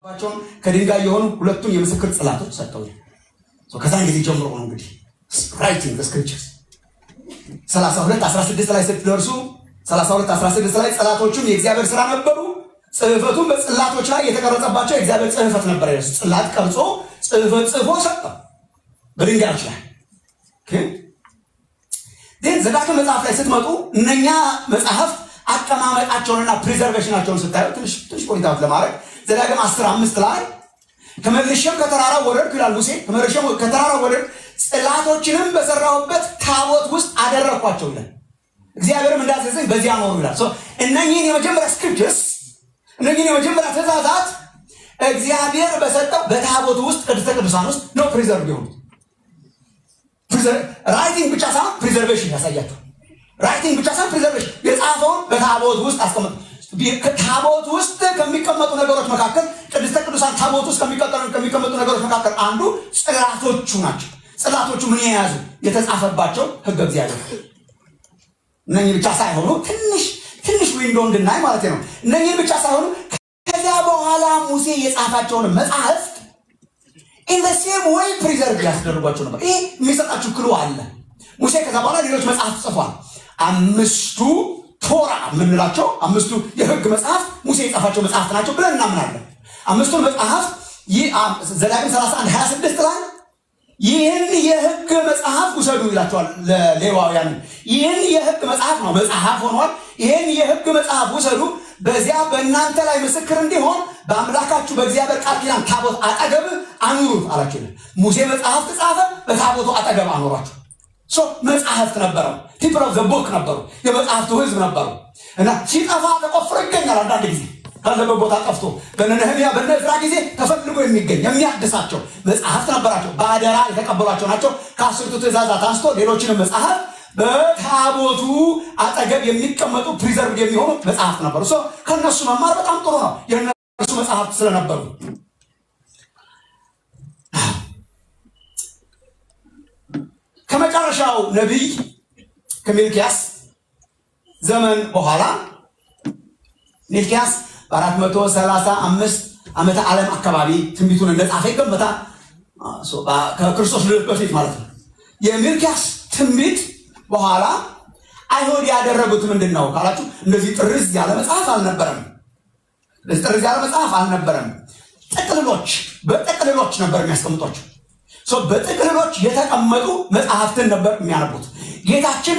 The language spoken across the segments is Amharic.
ባቸውን ከድንጋይ የሆኑ ሁለቱን የምስክር ጽላቶች ሰጠው። ከዛን ጊዜ ጀምሮ ነው እንግዲህ ራይቲንግ ዘ ስክሪፕቸርስ 32:16 ላይ ስትደርሱ 32:16 ላይ ጽላቶቹም የእግዚአብሔር ስራ ነበሩ። ጽሕፈቱም በጽላቶች ላይ የተቀረጸባቸው የእግዚአብሔር ጽሕፈት ነበር። ጽላት ቀርጾ ጽሕፈት ጽፎ ሰጠ በድንጋዮች ላይ። ግን ዘዳግም መጽሐፍ ላይ ስትመጡ እነኛ መጽሐፍት አቀማመጣቸውንና ፕሪዘርቬሽናቸውን ስታዩ ትንሽ ፖይንት ለማድረግ ዘዳግም 10:5 ላይ ከመልሼም ከተራራው ወረድኩ ይላል ሙሴ። ከመልሼም ከተራራው ወረድኩ ጽላቶችንም በሰራሁበት ታቦት ውስጥ አደረኳቸው ይላል። እግዚአብሔርም እንዳዘዘኝ በዚያ ኖሩ ይላል። እነኚህን የመጀመሪያ ስክሪፕቸርስ እነኚህን የመጀመሪያ ትእዛዛት እግዚአብሔር በሰጠው በታቦት ውስጥ ቅድስተ ቅዱሳን ውስጥ ነው ፕሪዘርቭ የሆኑት። ራይቲንግ ብቻ ሳይሆን ፕሪዘርቬሽን ያሳያቸው። ራይቲንግ ብቻ ሳይሆን ፕሪዘርቬሽን የጻፈውን በታቦት ውስጥ አስቀመጡ። ታቦት ውስጥ ከሚቀመጡ ነገሮች መካከል ቅድስተ ቅዱሳን ታቦት ውስጥ ከሚቀመጡ ነገሮች መካከል አንዱ ጽላቶቹ ናቸው። ጽላቶቹ ምን የያዙ የተጻፈባቸው ሕገ እግዚአብሔር። እነኚህ ብቻ ሳይሆኑ ትንሽ ዊንዶ እንድናይ ማለት ነው። እነኚህ ብቻ ሳይሆኑ ከዚያ በኋላ ሙሴ የጻፋቸውን መጽሐፍት ኢን ዘ ሴም ወይ ፕሪዘርቭ ያስደርጓቸው ነበር። ይህ የሚሰጣችሁ ክሉ አለ። ሙሴ ከዛ በኋላ ሌሎች መጽሐፍት ጽፏል። 5ቱ ቶራ የምንላቸው 5ቱ የሕግ መጽሐፍ ሙሴ የጻፋቸው መጽሐፍት ናቸው ብለን እናምናለን። 5ቱን መጽሐፍ ዘዳግም 31:26 ላይ ይህን የሕግ መጽሐፍ ውሰዱ ይላቸዋል ለሌዋውያን። ይህን የሕግ መጽሐፍ ነው መጽሐፍ ሆኗል። ይህን የሕግ መጽሐፍ ውሰዱ፣ በዚያ በእናንተ ላይ ምስክር እንዲሆን በአምላካችሁ በእግዚአብሔር ቃል ኪዳን ታቦት አጠገብ አኑሩት አላቸው። ሙሴ መጽሐፍት ጻፈ፣ በታቦቱ አጠገብ አኖሯቸው። መጽሐፍት ነበረው። ፒፕል ኦፍ ዘ ቡክ ነበሩ፣ የመጽሐፍቱ ህዝብ ነበሩ። እና ሲጠፋ ተቆፍሮ ይገኛል። አንዳንድ ጊዜ ካለበት ቦታ ጠፍቶ በነህምያ በነዝራ ጊዜ ተፈልጎ የሚገኝ የሚያድሳቸው መጽሐፍት ነበራቸው። በአደራ የተቀበሏቸው ናቸው። ከ10ቱ ትእዛዛት አንስቶ ሌሎችንም መጽሐፍ በታቦቱ አጠገብ የሚቀመጡ ፕሪዘርቭ የሚሆኑ መጽሐፍት ነበሩ። ከነሱ መማር በጣም ጥሩ ነው፣ የነሱ መጽሐፍት ስለነበሩ። ከመጨረሻው ነቢይ ከሚልኪያስ ዘመን በኋላ ሚልኪያስ በ435 ዓመተ ዓለም አካባቢ ትንቢቱን እንደጻፈ ይገመታል። ከክርስቶስ ልደት በፊት ማለት ነው። የሚልኪያስ ትንቢት በኋላ አይሁድ ያደረጉት ምንድን ነው ካላችሁ፣ እንደዚህ ጥርዝ ያለ መጽሐፍ አልነበረም። በጥቅልሎች ነበር የሚያስቀምጧቸው። በጥቅልሎች የተቀመጡ መጽሐፍትን ነበር የሚያነቡት። ጌታችን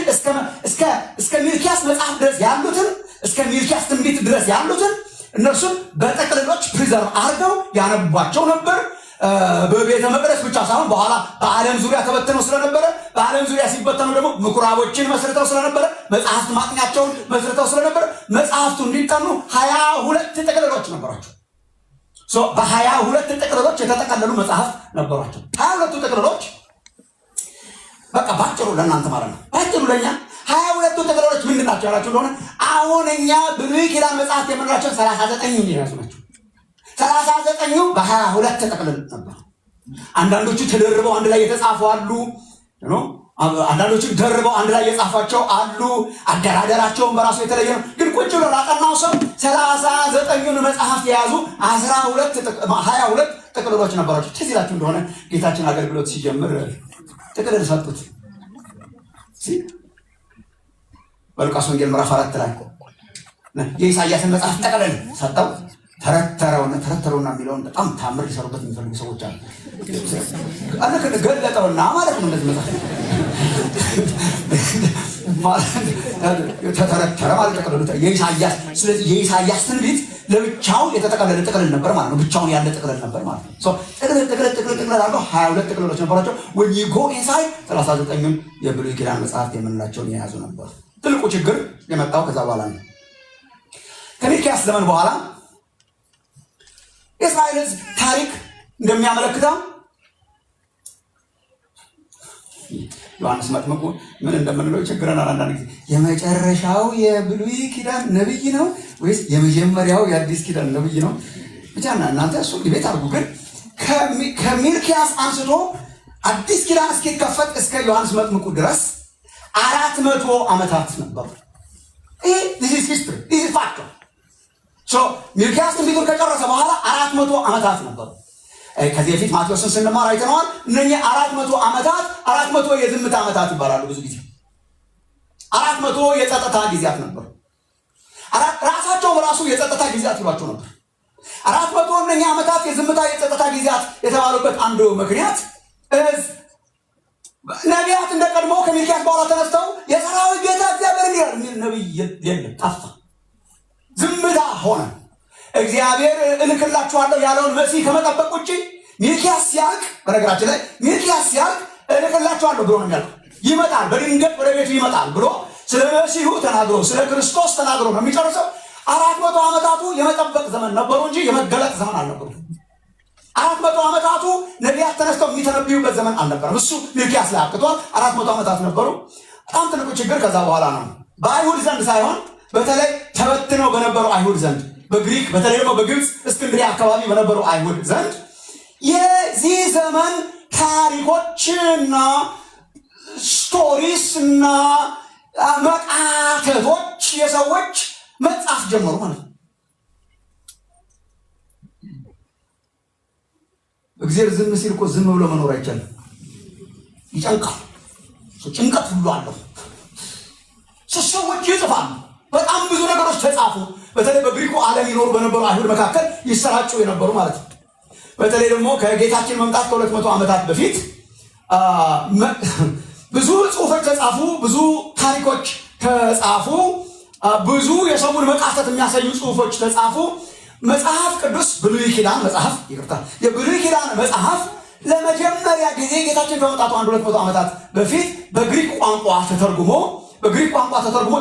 እስከ ሚልኪያስ መጽሐፍ ድረስ ያሉትን እስከ ሚልኪያስ ትንቢት ድረስ ያሉትን እነርሱን በጥቅልሎች ፕሪዘርቭ አድርገው ያነቧቸው ነበር። በቤተ መቅደስ ብቻ ሳይሆን በኋላ በዓለም ዙሪያ ተበትነው ስለነበረ፣ በዓለም ዙሪያ ሲበተኑ ደግሞ ምኩራቦችን መስርተው ስለነበረ፣ መጽሐፍት ማጥኛቸውን መስርተው ስለነበረ መጽሐፍቱ እንዲጠኑ 22 ጥቅልሎች ነበሯቸው። በ22 ጥቅልሎች የተጠቀለሉ መጽሐፍት ነበሯቸው። 22ቱ ጥቅልሎች በቃ ባጭሩ ለእናንተ ማለት ነው፣ ባጭሩ ለእኛ 22ቱ ጥቅልሎች ምንድን ናቸው ያላችሁ እንደሆነ አሁን እኛ ብሉይ ኪዳን መጽሐፍት የምንላቸው 39 የሚያዙ ናቸው። 39ኙ በ22 ጥቅልል ነበር። አንዳንዶቹ ተደርበው አንድ ላይ የተጻፉ አሉ። አንዳንዶቹ ደርበው አንድ ላይ የጻፏቸው አሉ። አደራደራቸውን በራሱ የተለየ ነው። ግን ቁጭ ብሎ ላጠናው ሰው 39ኙን መጽሐፍት የያዙ 22 ጥቅልሎች ነበራቸው። ትዝ ይላችሁ እንደሆነ ጌታችን አገልግሎት ሲጀምር ጥቅልል ሰጡት። በሉቃስ ወንጌል ምዕራፍ 4 ላይ የኢሳያስን መጽሐፍ ጠቅልል ሰጠው። ተረተረውና የሚለውን በጣም ታምር ሊሰሩበት የሚፈልጉ ሰዎች አሉ። ገለጠውና ማለት ነው እንደዚህ መጽሐፍ ተተረተረ ማለት ጠቅልሉ የኢሳያስ። ስለዚህ የኢሳያስ ትንቢት ለብቻው የተጠቀለለ ጥቅልል ነበር ማለት ነው። ብቻውን ያለ ጥቅልል ነበር ማለት ነው። ጥቅልል አለው 22 ጥቅልሎች ነበራቸው። when you go inside 39ኙን የብሉይ ኪዳን መጽሐፍት የምንላቸውን የያዙ ነበር። ትልቁ ችግር የመጣው ከዛ በኋላ ነው። ከሚልኪያስ ዘመን በኋላ የእስራኤል ሕዝብ ታሪክ እንደሚያመለክተው ዮሐንስ መጥምቁ ምን እንደምንለው ይቸግረናል አንዳንድ ጊዜ። የመጨረሻው የብሉይ ኪዳን ነብይ ነው ወይስ የመጀመሪያው የአዲስ ኪዳን ነብይ ነው? ብቻ እናንተ እሱ ቤት አድርጉ። ግን ከሚልኪያስ አንስቶ አዲስ ኪዳን እስኪከፈት እስከ ዮሐንስ መጥምቁ ድረስ 400 ዓመታት ነበሩ። ይህ ሂስትሪ፣ ይህ ፋክት። ሚልክያስ ትንቢቱን ከጨረሰ በኋላ 400 ዓመታት ነበሩ። ከዚህ በፊት ማቴዎስን ስንማር አይተነዋል። እነኚህ 400 ዓመታት 400 የዝምታ ዓመታት ይባላሉ። ብዙ ጊዜ 400 የጸጥታ ጊዜያት ነበሩ። ራሳቸው በራሱ የጸጥታ ጊዜያት ይሏቸው ነበር። 400 እነኚህ ዓመታት የዝምታ የጸጥታ ጊዜያት የተባሉበት አንዱ ምክንያት ነቢያት እንደ ቀድሞ ከሚልክያስ በኋላ ተነስተው የሰራዊት ጌታ እግዚአብሔር እንዲህ ይላል የሚል ነቢይ የለም፣ ጠፋ። ዝምታ ሆነ። እግዚአብሔር እልክላችኋለሁ ያለውን መሲህ ከመጠበቅ ውጭ ሚልክያስ ሲያልቅ፣ በነገራችን ላይ ሚልክያስ ሲያልቅ እልክላችኋለሁ ብሎ ነው የሚያልቀው። ይመጣል፣ በድንገት ወደ ቤቱ ይመጣል ብሎ ስለ መሲሁ ተናግሮ ስለ ክርስቶስ ተናግሮ ነው የሚጨርሰው። 400 ዓመታቱ የመጠበቅ ዘመን ነበሩ እንጂ የመገለጥ ዘመን አልነበሩም። 400 ዓመታቱ ነቢያት ተነስተው የሚተነብዩበት ዘመን አልነበረም። እሱ ሚልክያስ ላይ አብቅቷል። 400 ዓመታት ነበሩ። በጣም ትልቁ ችግር ከዛ በኋላ ነው። በአይሁድ ዘንድ ሳይሆን በተለይ ተበትነው በነበሩ አይሁድ ዘንድ፣ በግሪክ በተለይ ደግሞ በግብፅ እስክንድሪያ አካባቢ በነበሩ አይሁድ ዘንድ የዚህ ዘመን ታሪኮችና ስቶሪስ እና መቃተቶች የሰዎች መጻፍ ጀመሩ ማለት ነው። እግዚአብሔር ዝም ሲል እኮ ዝም ብሎ መኖር አይቻልም። ይጨንቃል። ጭንቀት ሁሉ አለው። ሰዎች ይጽፋሉ። በጣም ብዙ ነገሮች ተጻፉ። በተለይ በግሪኩ ዓለም ይኖሩ በነበሩ አይሁድ መካከል ይሰራጩ የነበሩ ማለት ነው። በተለይ ደግሞ ከጌታችን መምጣት ከ200 ዓመታት በፊት ብዙ ጽሑፎች ተጻፉ። ብዙ ታሪኮች ተጻፉ። ብዙ የሰውን መቃተት የሚያሳዩ ጽሑፎች ተጻፉ። መጽሐፍ ቅዱስ ብሉይ ኪዳን መጽሐፍ የብሉይ ኪዳን መጽሐፍ ለመጀመሪያ ጊዜ ጌታችን ከመምጣቱ 100 ዓመታት በፊት በግሪክ ቋንቋ ተተርጉሞ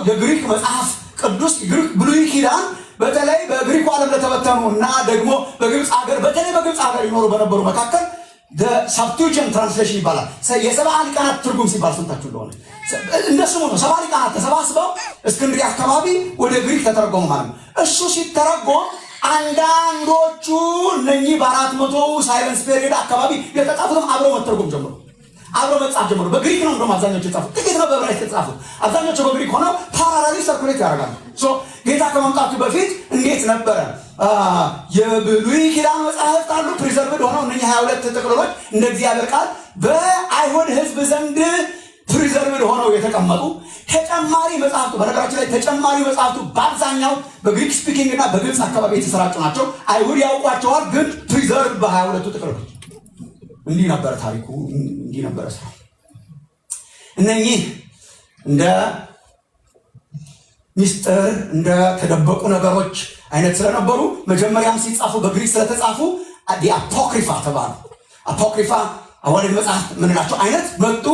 የግሪክ መጽሐፍ ቅዱስ ብሉይ ኪዳን በተለይ በግሪኩ ዓለም ለተበተኑ እና ደግሞ በግብፅ ሀገር በተለይ በግብፅ ሀገር ይኖሩ በነበሩ መካከል ሰብስቲዩሽን ትራንስሌሽን ይባላል። የሰብዓ ሊቃናት ትርጉም ሲባል ሰምታችሁ እንደሆነ እንደስሙ ነው። 70 ሊቃናት ተሰባስበው እስክንድርያ አካባቢ ወደ ግሪክ ተተረጎሙ ማለት ነው። እሱ ሲተረጎም አንዳንዶቹ እነኚህ በ400 ሳይለንስ ፔሪየድ አካባቢ የተጻፉትም አብረው መተርጎም ጀመሩ፣ አብረው መጻፍ ጀመሩ። በግሪክ ነው እንደውም አብዛኞቹ የጻፉት፣ ጥቂት ነው በዕብራይስጥ የተጻፉት። አብዛኞቹ በግሪክ ሆነው ፓራላሊ ሰርኩሌት ያደርጋሉ። ጌታ ከመምጣቱ በፊት እንዴት ነበረ? የብሉይ ኪዳን መጽሐፍት አሉ ፕሪዘርቭድ ሆነው እነኚህ 22 ጥቅልሎች እንደ እግዚአብሔር ቃል በአይሁድ ሕዝብ ዘንድ ፕሪዘርቭድ ሆነው የተቀመጡ ተጨማሪ መጽሐፍቱ፣ በነገራችን ላይ ተጨማሪ መጽሐፍቱ በአብዛኛው በግሪክ ስፒኪንግ እና በግብፅ አካባቢ የተሰራጩ ናቸው። አይሁድ ያውቋቸዋል፣ ግን ፕሪዘርቭ በ22 ጥቅልሎች። እንዲህ ነበረ ታሪኩ፣ እንዲህ ነበረ ስራ። እነኚህ እንደ ሚስጥር እንደ ተደበቁ ነገሮች አይነት ስለነበሩ መጀመሪያም ሲጻፉ በግሪክ ስለተጻፉ አፖክሪፋ ተባሉ። አፖክሪፋ አዋልድ መጽሐፍ ምንላቸው አይነት መጡ፣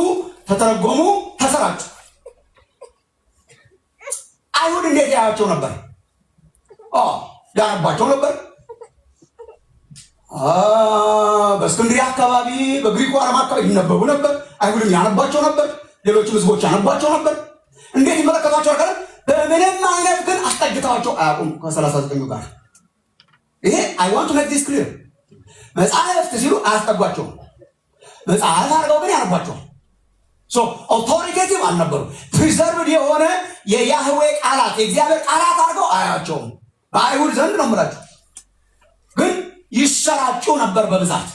ተተረጎሙ፣ ተሰራጩ። አይሁድ እንዴት ያያቸው ነበር? ያነባቸው ነበር። በእስክንድርያ አካባቢ በግሪኩ ዓለም አካባቢ ይነበቡ ነበር። አይሁድም ያነባቸው ነበር። ሌሎችም ህዝቦች ያነባቸው ነበር። እንዴት ይመለከቷቸው ነበር? በምንም አይነት ግን አስጠግተዋቸው አያውቁም ከ39 ጋር። ይሄ አይ ዋንት ቱ ሜክ ዲስ ክሊር። መጽሐፍት ሲሉ አያስጠጓቸውም። መጽሐፍ አድርገው ግን ያነባቸዋል። ኦቶሪቴቲቭ አልነበሩ። ፕሪዘርቭድ የሆነ የያህዌ ቃላት የእግዚአብሔር ቃላት አድርገው አያቸውም። በአይሁድ ዘንድ ነው የምላቸው፣ ግን ይሰራጩ ነበር በብዛት።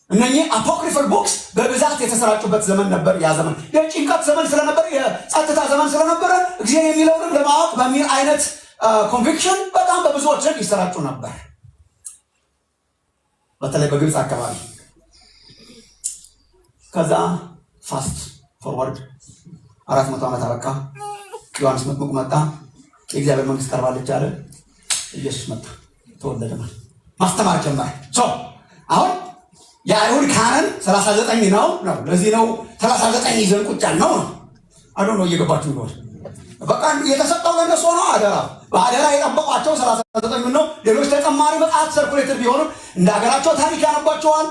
እነኚህ አፖክሪፈል ቡክስ በብዛት የተሰራጩበት ዘመን ነበር። ያ ዘመን የጭንቀት ዘመን ስለነበር፣ የጸጥታ ዘመን ስለነበረ እግዚአብሔር የሚለውንም ለማወቅ በሚል አይነት ኮንቪክሽን በጣም በብዙዎች ዘንድ ይሰራጩ ነበር። በተለይ በግብፅ አካባቢ። ከዛ ፋስት ፎርዋርድ 400 ዓመት አበቃ። ዮሐንስ መጥምቁ መጣ። የእግዚአብሔር መንግስት ቀርባለች አለ። ኢየሱስ መጣ፣ ተወለደ፣ ማስተማር ጀመረ። አሁን የአይሁድ ካህን 39 ነው። ለዚህ ነው 39 ይዘን ቁጭ ያልነው ነው። አዶ ነው እየገባችሁ ነው። በቃ የተሰጠው ለነሱ ነው። አደራ በአደራ የጠበቋቸው 39 ነው። ሌሎች ተጨማሪ መጽሐፍ ሰርኩሌተር ቢሆንም እንደ ሀገራቸው ታሪክ ያነባቸዋል።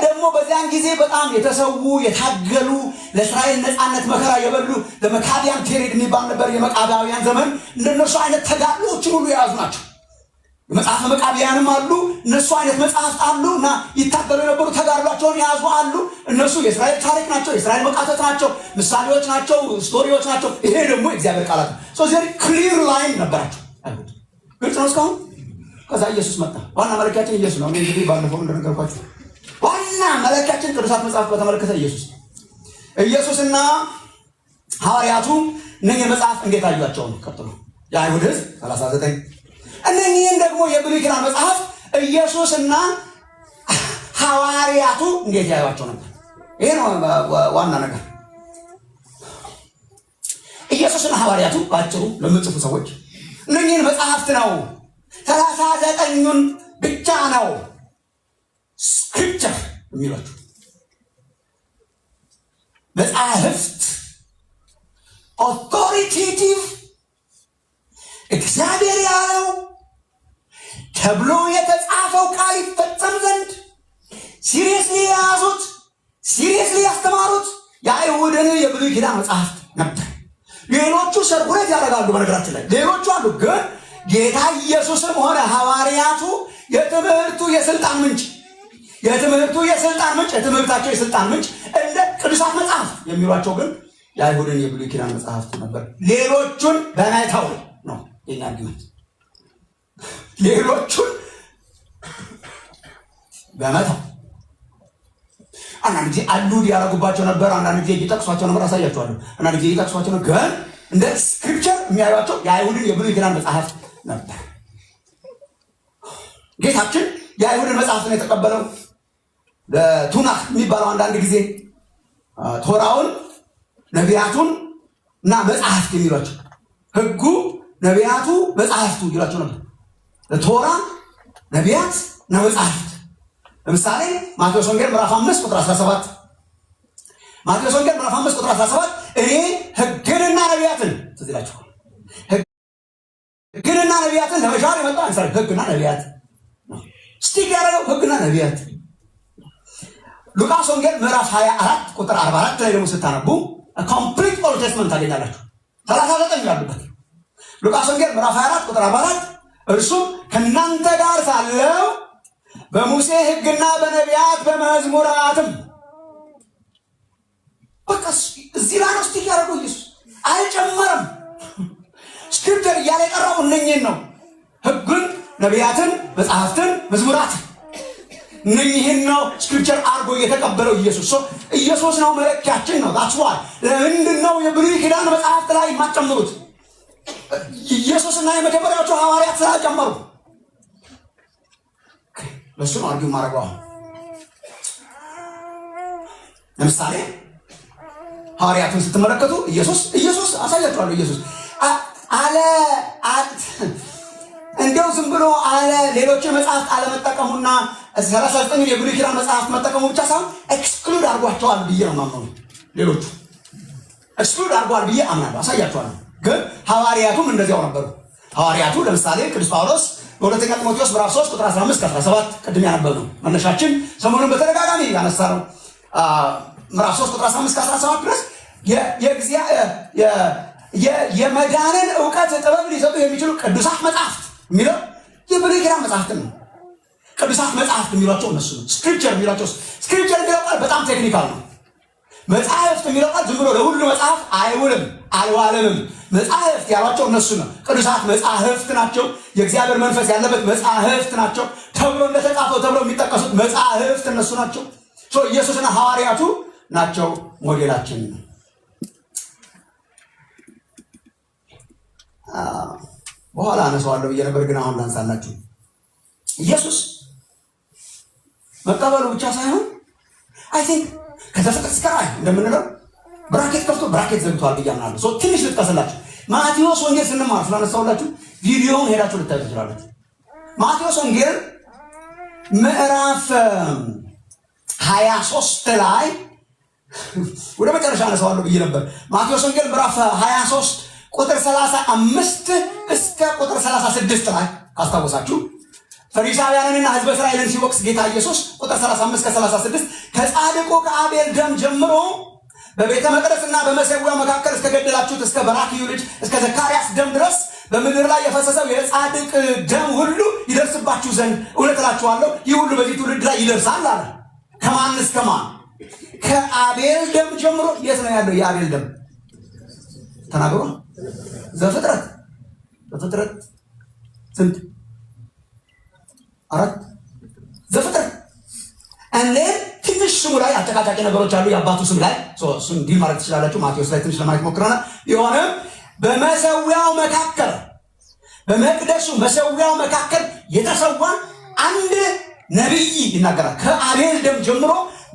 ደግሞ በዚያን ጊዜ በጣም የተሰዉ የታገሉ ለእስራኤል ነፃነት መከራ የበሉ ለመካቢያን ፔሪድ የሚባል ነበር። የመቃቢያውያን ዘመን እንደነሱ አይነት ተጋድሎችን ሁሉ የያዙ ናቸው። መጽሐፈ መቃቢያንም አሉ። እነሱ አይነት መጽሐፍት አሉ እና ይታገሉ የነበሩ ተጋድሏቸውን የያዙ አሉ። እነሱ የእስራኤል ታሪክ ናቸው፣ የእስራኤል መቃተት ናቸው፣ ምሳሌዎች ናቸው፣ ስቶሪዎች ናቸው። ይሄ ደግሞ የእግዚአብሔር ቃላት ነው። ሶ ዘሪ ክሊር ላይን ነበራቸው። ግልጽ ነው እስካሁን? ከዛ ኢየሱስ መጣ። ዋና መለኪያችን ኢየሱስ ነው። እንግዲህ ባለፈው እንደነገርኳችሁ ዋና መለኪያችን ቅዱሳት መጽሐፍ በተመለከተ ኢየሱስና ሐዋርያቱ እነኚህ መጽሐፍ እንዴት አዩአቸው ነው። ቀጥሎ የአይሁድ ሕዝብ 39 እነኚህን ደግሞ የብሉይ ኪዳን መጽሐፍ ኢየሱስና ሐዋርያቱ እንዴት ያዩአቸው ነበር? ይሄ ነው ዋና ነገር። ኢየሱስና ሐዋርያቱ ባጭሩ ለምጽፉ ሰዎች እነኚህን መጽሐፍት ነው 39ኙን ብቻ ነው ስክሪፕቸር የሚሏቸው መጽሐፍት ኦቶሪቴቲቭ እግዚአብሔር ያለው ተብሎ የተጻፈው ቃል ይፈጸም ዘንድ ሲሪየስሊ የያዙት ሲሪየስሊ ያስተማሩት የአይሁድን የብሉይ ኪዳን መጽሐፍት ነበር። ሌሎቹ ሰርኩሌት ያደርጋሉ። በነገራችን ላይ ሌሎቹ አሉ፣ ግን ጌታ ኢየሱስም ሆነ ሐዋርያቱ የትምህርታቸው የስልጣን ምንጭ የትምህርታቸው የስልጣን ምንጭ እንደ ቅዱሳት መጽሐፍ የሚሏቸው ግን የአይሁድን የብሉይ ኪዳን መጽሐፍት ነበር። ሌሎቹን በመተው ነው የኛ አርጊመንት። ሌሎቹን በመተው አንዳንድ ጊዜ አሉድ ያደረጉባቸው ነበር፣ አንዳንድ ጊዜ እየጠቅሷቸው ነበር። አሳያቸዋለሁ። አንዳንድ ጊዜ እየጠቅሷቸው ነው፣ ግን እንደ ስክሪፕቸር የሚያዩቸው የአይሁድን የብሉይ ኪዳን መጽሐፍት ነበር። ጌታችን የአይሁድን መጽሐፍት ነው የተቀበለው። ለቱናክ የሚባለው አንዳንድ ጊዜ ቶራውን ነቢያቱን እና መጽሐፍት የሚሏቸው ሕጉ ነቢያቱ መጽሐፍቱ ይሏቸው ነበር። ለቶራ ነቢያት እና መጽሐፍት። ለምሳሌ ማቴዎስ ወንጌል ምዕራፍ 5 ቁጥር 17 ማቴዎስ ወንጌል ምዕራፍ 5 ቁጥር 17 እኔ ሕግንና ነቢያትን ትዝ ይላችኋል። ሕግንና ነቢያትን ለመሻር የመጣው አንሳር ሕግና ነቢያት ስቲክ ያደረገው ሕግና ነቢያት። ሉቃስ ወንጌል ምዕራፍ 24 ቁጥር 44 ላይ ደግሞ ስታነቡ ኮምፕሊት ኦልድ ቴስትመንት ታገኛላችሁ። 39 ያሉበት ሉቃስ ወንጌል ምዕራፍ 24 ቁጥር 44 እርሱም ከእናንተ ጋር ሳለው በሙሴ ሕግና በነቢያት በመዝሙራትም በቃ እዚህ ላይ ነው ስቲክ ያደረገው። ኢየሱስ አልጨመረም። ስክሪፕቸር እያለ የቀረው እነኝህን ነው። ሕግን፣ ነቢያትን፣ መጽሐፍትን፣ መዝሙራትን እነኝህን ነው ስክሪፕቸር አድርጎ የተቀበለው ኢየሱስ። ኢየሱስ ነው መለኪያችን ነው። ታችኋል። ለምንድን ነው የብሉይ ኪዳን መጽሐፍት ላይ የማትጨምሩት? ኢየሱስና የመጀመሪያዎቹ ሐዋርያት ስላልጨመሩ ለሱ ነው አርጊው ማድረገው። ለምሳሌ ሐዋርያቱን ስትመለከቱ ኢየሱስ አሳያችኋለሁ። ኢየሱስ አለ እንደው ዝም ብሎ አለ ሌሎች መጽሐፍት አለመጠቀሙና 39 የብሉይ ኪዳን መጽሐፍት መጠቀሙ ብቻ ሳይሆን ኤክስክሉድ አድርጓቸዋል ብዬ ነው ማምነው። ሌሎቹ ኤክስክሉድ አድርጓል ብዬ አምናለሁ። አሳያችኋለሁ። ግን ሐዋርያቱም እንደዚያው ነበሩ። ሐዋርያቱ ለምሳሌ ቅዱስ ጳውሎስ በሁለተኛ ጢሞቴዎስ ምዕራፍ 3 ቁጥር 15-17 ቅድም ያነበብነው መነሻችን ሰሞኑን በተደጋጋሚ ያነሳነው ምዕራፍ 3 ቁጥር 15-17 ድረስ የመዳንን እውቀት ጥበብ ሊሰጡ የሚችሉ ቅዱሳት መጽሐፍት የሚለው የብሉይ ኪዳን መጽሐፍትን ነው። ቅዱሳት መጽሐፍት የሚሏቸው እነሱ ነው። ስክሪፕቸር የሚሏቸው ስክሪፕቸር የሚለው ቃል በጣም ቴክኒካል ነው። መጽሐፍት የሚለው ቃል ዝም ብሎ ለሁሉ መጽሐፍ አይውልም አልዋለምም። መጽሐፍት ያሏቸው እነሱ ነው። ቅዱሳት መጽሐፍት ናቸው። የእግዚአብሔር መንፈስ ያለበት መጽሐፍት ናቸው ተብሎ እንደተጻፈው ተብሎ የሚጠቀሱት መጽሐፍት እነሱ ናቸው። ኢየሱስና ሐዋርያቱ ናቸው ሞዴላችን። በኋላ አነሳዋለሁ ብዬ ነበር፣ ግን አሁን ላንሳላችሁ። ኢየሱስ መቀበሉ ብቻ ሳይሆን አይ ቲንክ ከዘፍጥረት እስከ ራዕይ እንደምንለው ብራኬት ከፍቶ ብራኬት ዘግቷል ብዬ አምናለሁ። ትንሽ ልጥቀስላችሁ። ማቴዎስ ወንጌል ስንማር ስላነሳሁላችሁ ቪዲዮውን ሄዳችሁ ልታዩ ትችላላችሁ። ማቴዎስ ወንጌል ምዕራፍ 23 ላይ ወደ መጨረሻ አነሳዋለሁ ብዬ ነበር። ማቴዎስ ወንጌል ምዕራፍ 23 ቁጥር 35 እስከ ቁጥር 36 ላይ ካስታወሳችሁ ፈሪሳውያንንና ሕዝበ እስራኤልን ሲወቅስ ጌታ ኢየሱስ ቁጥር 35 ከ36 ከጻድቁ ከአቤል ደም ጀምሮ በቤተ መቅደስና በመሠዊያው መካከል እስከ ገደላችሁት እስከ በራክዩ ልጅ እስከ ዘካርያስ ደም ድረስ በምድር ላይ የፈሰሰው የጻድቅ ደም ሁሉ ይደርስባችሁ ዘንድ እውነት እላችኋለሁ ይህ ሁሉ በዚህ ትውልድ ላይ ይደርሳል አለ። ከማን እስከ ማን? ከአቤል ደም ጀምሮ። የት ነው ያለው የአቤል ደም? ተናግሮ ዘፍጥረት ስንት 4 ዘፍጥረት እንዴ ትንሽ ስሙ ላይ አጨቃጫቂ ነገሮች አሉ። የአባቱ ስም ላይ እሱን ዲል ማድረግ ትችላላችሁ። ማቴዎስ ላይ ትንሽ ለማየት ሞክረናል። የሆነም በመሰዊያው መካከል በመቅደሱ መሰዊያው መካከል የተሰዋን አንድ ነቢይ ይናገራል። ከአቤል ደም ጀምሮ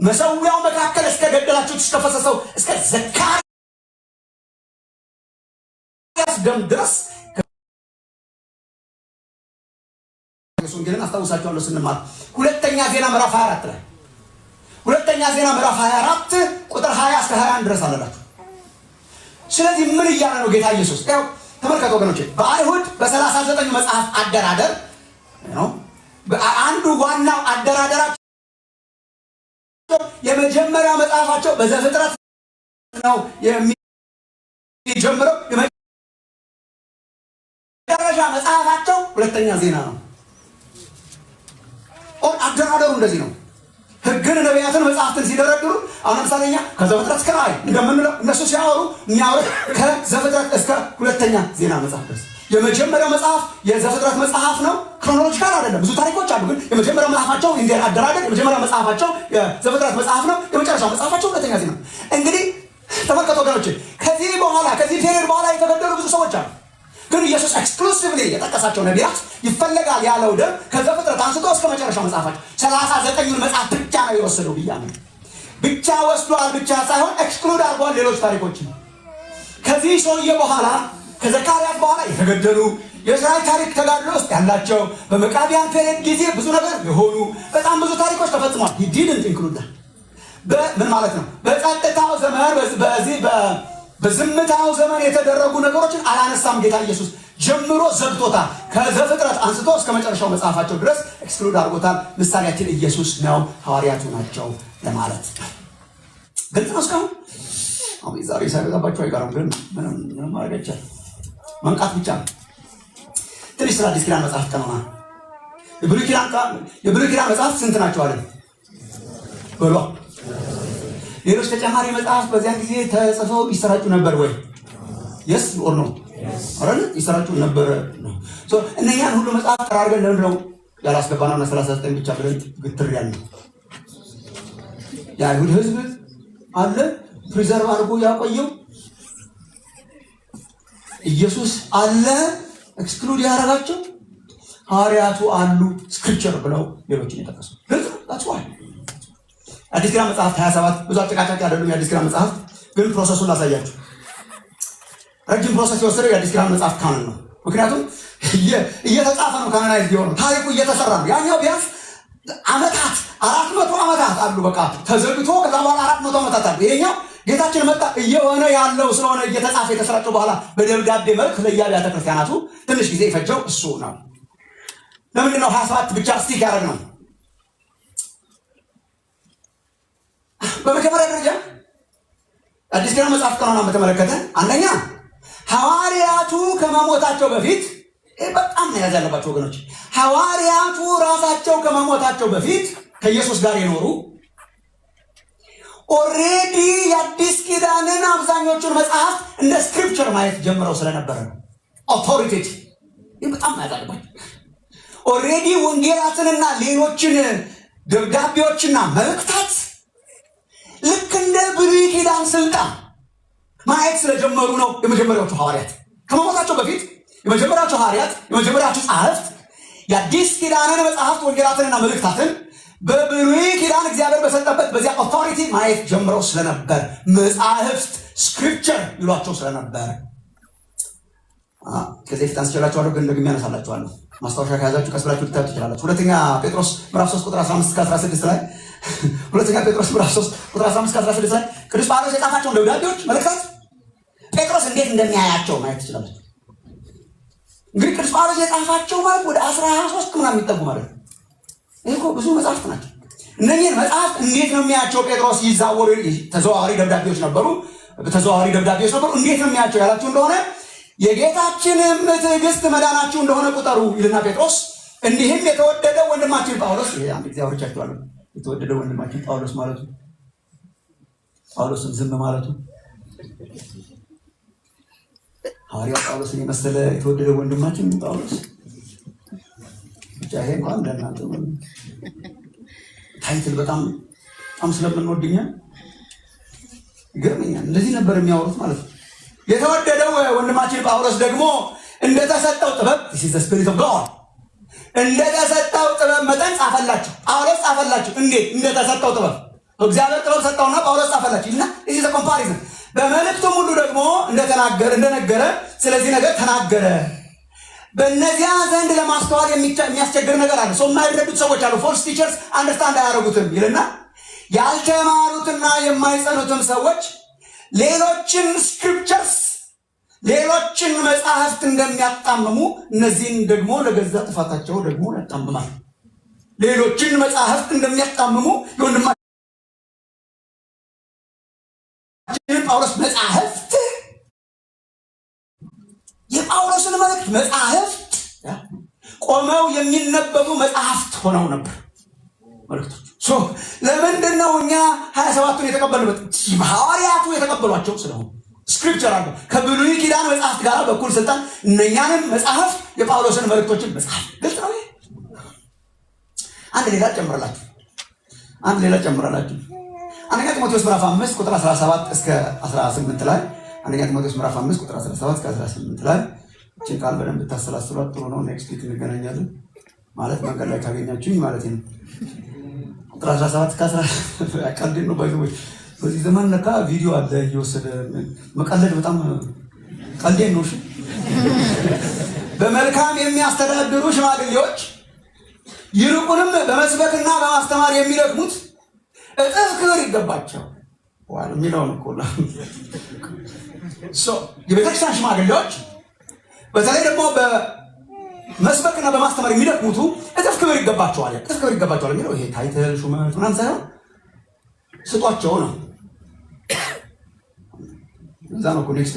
መሰዊያው መካከል እስከ ገደላችሁት እስከ ፈሰሰው እስከ ዘካርያስ ደም ድረስ ወንጌልን አስታውሳችኋለሁ ስንማር ሁለተኛ ዜና ምዕራፍ 24 ላይ ሁለተኛ ዜና ምዕራፍ 24 ቁጥር 20 እስከ 21 ድረስ አለላችሁ። ስለዚህ ምን እያለ ነው ጌታ ኢየሱስ? ያው ተመልከቱ ወገኖቼ፣ በአይሁድ በ39 መጽሐፍ አደራደር ነው አንዱ ዋናው አደራደራቸው የመጀመሪያው መጽሐፋቸው በዘፍጥረት ነው የሚጀምረው። የመጨረሻ መጽሐፋቸው ሁለተኛ ዜና ነው። አደራደሩ እንደዚህ ነው። ሕግን ነቢያትን መጽሐፍትን ሲደረድሩ አሁን ለምሳሌ እኛ ከዘፍጥረት እስከ ራዕይ እንደምንለው እነሱ ሲያወሩ የሚያወሩት ከዘፍጥረት እስከ ሁለተኛ ዜና መጽሐፍ ድረስ። የመጀመሪያው መጽሐፍ የዘፍጥረት መጽሐፍ ነው። ክሮኖሎጂካል አይደለም፣ ብዙ ታሪኮች አሉ። ግን የመጀመሪያው መጽሐፋቸው ኢንዲያን አደራደር የመጀመሪያው መጽሐፋቸው የዘፍጥረት መጽሐፍ ነው። የመጨረሻው መጽሐፋቸው ሁለተኛ ዜና። እንግዲህ ተመልከቱ ወገኖች፣ ከዚህ ፔሪድ በኋላ የተገደሉ ብዙ ሰዎች አሉ። ግን ኢየሱስ ኤክስክሉሲቭሊ የጠቀሳቸው ነቢያት ይፈለጋል ያለው ደም ከዘፍጥረት አንስቶ እስከ መጨረሻው መጽሐፋቸው 39ን መጽሐፍ ብቻ ነው የወሰደው ብያለሁ። ብቻ ወስዷል ብቻ ሳይሆን ኤክስክሉድ አድርጓል ሌሎች ታሪኮችን። ከዚህ ሰውዬ በኋላ ከዘካርያስ በኋላ የተገደሉ የእስራኤል ታሪክ ተጋድሎ ውስጥ ያላቸው በመቃቢያን ፔሪድ ጊዜ ብዙ ነገር የሆኑ በጣም ብዙ ታሪኮች ተፈጽሟል። ዲድንት ኢንክሉድ ምን ማለት ነው? በጸጥታው ዘመን በዝምታው ዘመን የተደረጉ ነገሮችን አላነሳም ጌታ ኢየሱስ። ጀምሮ ዘግቶታል። ከዘፍጥረት አንስቶ እስከ መጨረሻው መጽሐፋቸው ድረስ ኤክስክሉድ አድርጎታል። ምሳሌያችን ኢየሱስ ነው፣ ሐዋርያቱ ናቸው ለማለት ግልጽ ነው። እስካሁን አሁን ዛሬ ሳይበዛባቸው አይቀርም፣ ግን ምንም ማድረግ አይቻልም። መንቃት ብቻ ነው። ትንሽ ስለ አዲስ ኪዳን መጽሐፍ ቀኖና የብሉይ ኪዳን መጽሐፍ ስንት ናቸው አለን በሏ? ሌሎች ተጨማሪ መጽሐፍ በዚያን ጊዜ ተጽፈው ይሰራጩ ነበር ወይ? የስ ኦር ኖ? አረን ይሰራጩ ነበር ነው። እነኛን ሁሉ መጽሐፍ ተራርገን ለምን ነው ያላስገባነውና 39 ብቻ ብለን ግትር ያልነው? የአይሁድ ሕዝብ አለ ፕሪዘርቭ አድርጎ ያቆየው ኢየሱስ አለ ኤክስክሉድ ያደረጋቸው ሐዋርያቱ አሉ ስክሪፕቸር ብለው ሌሎችን የጠቀሱ ግልጽ ታጥቷል። አዲስ ኪዳን መጽሐፍ 27 ብዙ አጨቃጫቂ አይደሉም። የአዲስ ኪዳን መጽሐፍ ግን ፕሮሰሱን ላሳያችሁ። ረጅም ፕሮሰስ የወሰደው የአዲስ ኪዳን መጽሐፍ ካኖን ነው። ምክንያቱም እየተጻፈ ነው፣ ካኖናይዝድ የሆነው ታሪኩ እየተሰራ ነው። ያኛው ቢያንስ ዓመታት 400 ዓመታት አሉ። በቃ ተዘግቶ ከዛ በኋላ 400 ዓመታት አሉ። ይሄኛው ጌታችን መጣ እየሆነ ያለው ስለሆነ እየተጻፈ የተሰራጨው በኋላ በደብዳቤ መልክ ለየአብያተ ክርስቲያናቱ ትንሽ ጊዜ የፈጀው እሱ ነው። ለምንድን ነው 27 ብቻ ስቲክ ያደረግነው? በመጀመሪያ ደረጃ አዲስ ኪዳን መጽሐፍ ቀኖናን በተመለከተ አንደኛ ሐዋርያቱ ከመሞታቸው በፊት በጣም መያዝ ያለባቸው ወገኖች፣ ሐዋርያቱ ራሳቸው ከመሞታቸው በፊት ከኢየሱስ ጋር የኖሩ ኦልሬዲ የአዲስ ኪዳንን አብዛኞቹን መጽሐፍ እንደ ስክሪፕቸር ማየት ጀምረው ስለነበረ ነው። ኦቶሪቴቲቭ ይህ በጣም መያዝ አለባቸው። ኦልሬዲ ወንጌላትንና ሌሎችን ደብዳቤዎችና መልእክታት ልክ እንደ ብሉይ ኪዳን ስልጣን ማየት ስለጀመሩ ነው። የመጀመሪያዎቹ ሐዋርያት ከመሞታቸው በፊት የመጀመሪያዎቹ ሐዋርያት የመጀመሪያዎቹ ጸሐፍት የአዲስ ኪዳንን መጽሐፍት ወንጌላትንና መልእክታትን በብሉይ ኪዳን እግዚአብሔር በሰጠበት በዚያ ኦቶሪቲ ማየት ጀምረው ስለነበር መጽሐፍት ስክሪፕቸር ይሏቸው ስለነበር ከዚህ ፊት አንስቼላችኋለሁ፣ ግን ደግሜ ያነሳላችኋለሁ። ማስታወሻ ከያዛችሁ ቀስ ብላችሁ ልታዩት ትችላላችሁ። ሁለተኛ ጴጥሮስ ምዕራፍ 3 ቁጥር 15-16 ላይ ሁለተኛ ጴጥሮስ ምዕራፍ 3 ቁጥር 15-16 ላይ ቅዱስ ጳውሎስ የጻፋቸውን ደብዳቤዎች መልእክታት ጴጥሮስ እንዴት እንደሚያያቸው ማየት ትችላላችሁ። እንግዲህ ቅዱስ ጳውሎስ የጻፋቸው ማለት ወደ 13 ምናምን የሚጠጉ ማለት ነው። ይህ እኮ ብዙ መጽሐፍት ናቸው። እነኚህን መጽሐፍት እንዴት ነው የሚያያቸው ጴጥሮስ? ይዛወሩ ተዘዋዋሪ ደብዳቤዎች ነበሩ። እንዴት ነው የሚያያቸው ያላችሁ እንደሆነ የጌታችንም ትዕግስት መዳናችሁ እንደሆነ ቁጠሩ ይልና ጴጥሮስ እንዲህም የተወደደ ወንድማችን ጳውሎስ፣ ይሄ አንድ ጊዜ አውርቻችኋለሁ። የተወደደ ወንድማችን ጳውሎስ ማለቱ ጳውሎስን ዝም ማለቱ ሐዋርያው ጳውሎስን የመሰለ የተወደደ ወንድማችን ጳውሎስ ብቻ ይሄ እንኳን እንደናንተ ታይትል በጣም ስለምንወድኛ ይገርመኛል። እንደዚህ ነበር የሚያወሩት ማለት ነው። የተወደደው ወንድማችን ጳውሎስ ደግሞ እንደተሰጠው ጥበብ this is the spirit of God እንደተሰጠው ጥበብ መጠን ጻፈላችሁ። ጳውሎስ ጻፈላችሁ። እንዴት? እንደተሰጠው ጥበብ እግዚአብሔር ጥበብ ሰጠውና ጳውሎስ ጻፈላችሁ እና this is a comparison። በመልእክቱም ሁሉ ደግሞ እንደነገረ ስለዚህ ነገር ተናገረ። በእነዚያ ዘንድ ለማስተዋል የሚያስቸግር ነገር አለ። ሰው የማይረዱት ሰዎች አሉ። ፎልስ ቲቸርስ አንደርስታንድ አያደርጉትም ይልና ያልተማሩትና የማይጸኑትም ሰዎች ሌሎችን ስክሪፕቸርስ ሌሎችን መጽሐፍት እንደሚያጣምሙ እነዚህን ደግሞ ለገዛ ጥፋታቸው ደግሞ ያጣምማል። ሌሎችን መጽሐፍት እንደሚያጣምሙ የወንድማችን ጳውሎስ መጽሐፍት የጳውሎስን መልእክት መጽሐፍት ቆመው የሚነበቡ መጽሐፍት ሆነው ነበር መልእክቶች። ለምንድን ነው እኛ 27ቱን የተቀበልንበት? ሐዋርያቱ የተቀበሏቸው ስለሆነ ስክሪፕቸር አለ ከብሉይ ኪዳን መጽሐፍት ጋር በኩል ስልጣን እነኛንም መጽሐፍ የጳውሎስን መልእክቶችን መጽሐፍ ግልጽ ነው። አንድ ሌላ ጨምራላችሁ አንደኛ ጢሞቴዎስ ምዕራፍ 5 ቁጥር 17 እስከ 18 ላይ አንደኛ ጢሞቴዎስ ምዕራፍ 5 ቁጥር 17 እስከ 18 ላይ እቺን ቃል በደንብ ታሰላስሏት ጥሩ ነው። ኔክስት ዊክ እንገናኛለን ማለት መንገድ ላይ ካገኛችሁኝ ማለት ነው። ቁጥር 17 እስከ 18 ቀልድ ነው ባይዘው በዚህ ዘመን ለካ ቪዲዮ አለ እየወሰደ መቀለድ በጣም ቀልዴን ነው። እሺ በመልካም የሚያስተዳድሩ ሽማግሌዎች ይልቁንም በመስበክና በማስተማር የሚደክሙት እጥፍ ክብር ይገባቸው ዋል የሚለውን እኮ ነው። የቤተክርስቲያን ሽማግሌዎች በተለይ ደግሞ በመስበክና በማስተማር የሚደክሙት እጥፍ ክብር ይገባቸዋል። እጥፍ ክብር ይገባቸዋል የሚለው ይሄ ታይትል ሹመት ምናምን ሳይሆን ስጧቸው ነው። እዛ ነው ኮኔክስት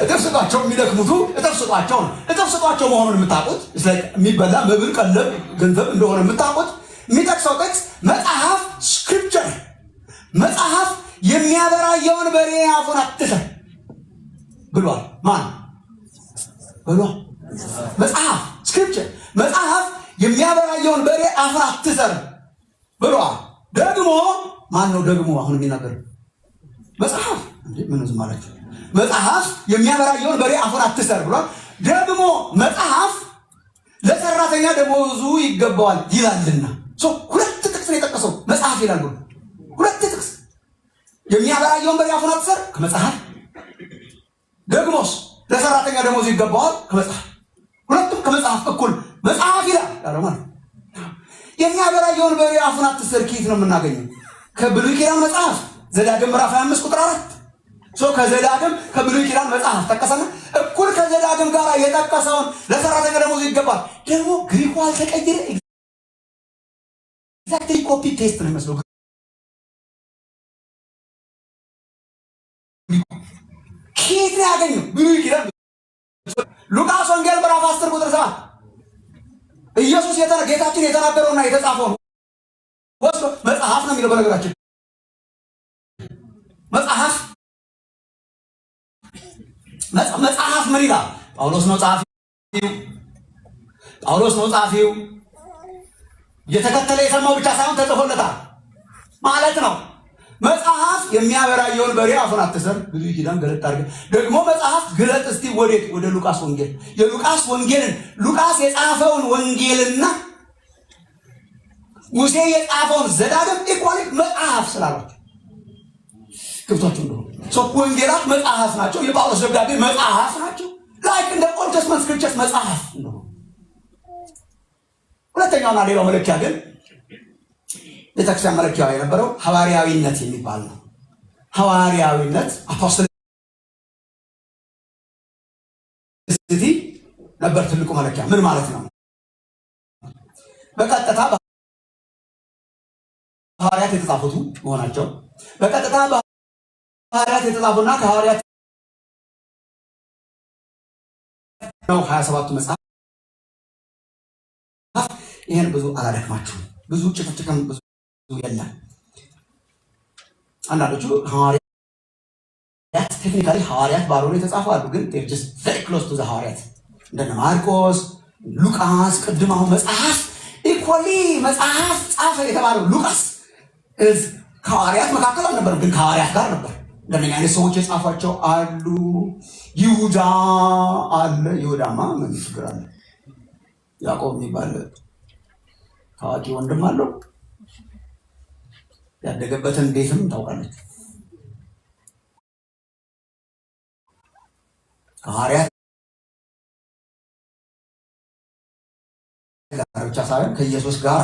እጥፍ ስጧቸው የሚደክሙቱ እጥፍ ስጧቸው ነው። እጥፍ ስጧቸው መሆኑን የምታውቁት የሚበላ መብል ቀለብ ገንዘብ እንደሆነ የምታውቁት የሚጠቅሰው ጥቅስ መጽሐፍ ስክሪፕቸር መጽሐፍ የሚያበራየውን በሬ አፉን አትሰር ብሏል። ማን ብሏል? መጽሐፍ ስክሪፕቸር መጽሐፍ የሚያበራየውን በሬ አፉን አትሰር ብሏል። ደግሞ ማን ነው ደግሞ አሁን የሚናገር? መጽሐፍ እንዴ ምን ዝም አላችሁ? መጽሐፍ የሚያበራየውን በሬ አፉን አትሰር ብሏል። ደግሞ መጽሐፍ ለሰራተኛ ደሞዙ ይገባዋል ይላልና ሁለት ጥቅስ ነው የጠቀሰው። መጽሐፍ ይላል ብሎ ሁለት ጥቅስ የሚያበራየውን በሬ አፉን አትሰር ከመጽሐፍ ደግሞስ ለሰራተኛ ደሞዙ ይገባዋል ከመጽሐፍ ሁለቱም ከመጽሐፍ እኩል መጽሐፍ ይላል ያለው ማለት የሚያበራየውን በሬ አፉን አትሰር ከየት ነው የምናገኘው? ከብሉይ ኪዳን መጽሐፍ ዘዳግም ምዕራፍ 25 ቁጥር 4 ከዘዳግም ከብሉይ ኪዳን መጽሐፍ ጠቀሰና እኩል ከዘዳግም ጋር የጠቀሰውን ለሰራተኛ ደሞዙ ይገባል። ደግሞ ግሪኩ አልተቀየረ ኤግዛክትሊ ኮፒ ፔስት ነው የሚመስለው። ከየት ነው ያገኘው? ብሉይ ኪዳን ሉቃስ ወንጌል ምዕራፍ 10 ቁጥር 7 ኢየሱስ ጌታችን የተናገረውና የተጻፈው ወስዶ መጽሐፍ ነው የሚለው። በነገራችን መጽሐፍ ምን ይላል? ጳውሎስ ነው ጻፊው። የተከተለ የሰማው ብቻ ሳይሆን ተጽፎለታል ማለት ነው። መጽሐፍ የሚያበራየውን በሬ አፉን አትሰር ብሉይ ኪዳን ገለጥ አድርገህ ደግሞ መጽሐፍ ግለጥ እስቲ ወዴት? ወደ ሉቃስ ወንጌል። የሉቃስ ወንጌልን ሉቃስ የጻፈውን ወንጌልና ሙሴ የጻፈውን ዘዳግም ኢኳሊ መጽሐፍ ስላላቸው ገብቷቸው እንደሆነ ወንጌላት መጽሐፍ ናቸው። የጳውሎስ ደብዳቤ መጽሐፍ ናቸው። ላይክ እንደ ኦልድ ቴስትመንት ስክሪፕቸርስ መጽሐፍ ነው። ሁለተኛውና ሌላው መለኪያ ግን ቤተክርስቲያን መለኪያዋ የነበረው ሐዋርያዊነት የሚባል ነው። ሐዋርያዊነት አፖስቶሊሲቲ ነበር ትልቁ መለኪያ። ምን ማለት ነው? በቀጥታ ሐዋርያት የተጻፉት መሆናቸው በቀጥታ ሐዋርያት የተጻፉና ከሐዋርያት ነው 27ቱ መጽሐፍ። ይሄን ብዙ አላደክማችሁም። ብዙ ጭቅጭቅም ብዙ የለም። አንዳንዶቹ ሐዋርያት ቴክኒካሊ ሐዋርያት ባልሆኑ የተጻፉ አሉ፣ ግን they're just very close to the ሐዋርያት እንደነ ማርቆስ፣ ሉቃስ ቅድም አሁን መጽሐፍ ኢኮሊ መጽሐፍ ጻፈ የተባለው ሉቃስ ከሐዋርያት መካከል አልነበረም፣ ግን ከሐዋርያት ጋር ነበር። እንደነኛ አይነት ሰዎች የጻፏቸው አሉ። ይሁዳ አለ። ይሁዳማ ምን ችግር አለ? ያዕቆብ የሚባል ታዋቂ ወንድም አለው። ያደገበትን ቤትም ታውቃለች። ከሐዋርያት ጋር ብቻ ሳይሆን ከኢየሱስ ጋር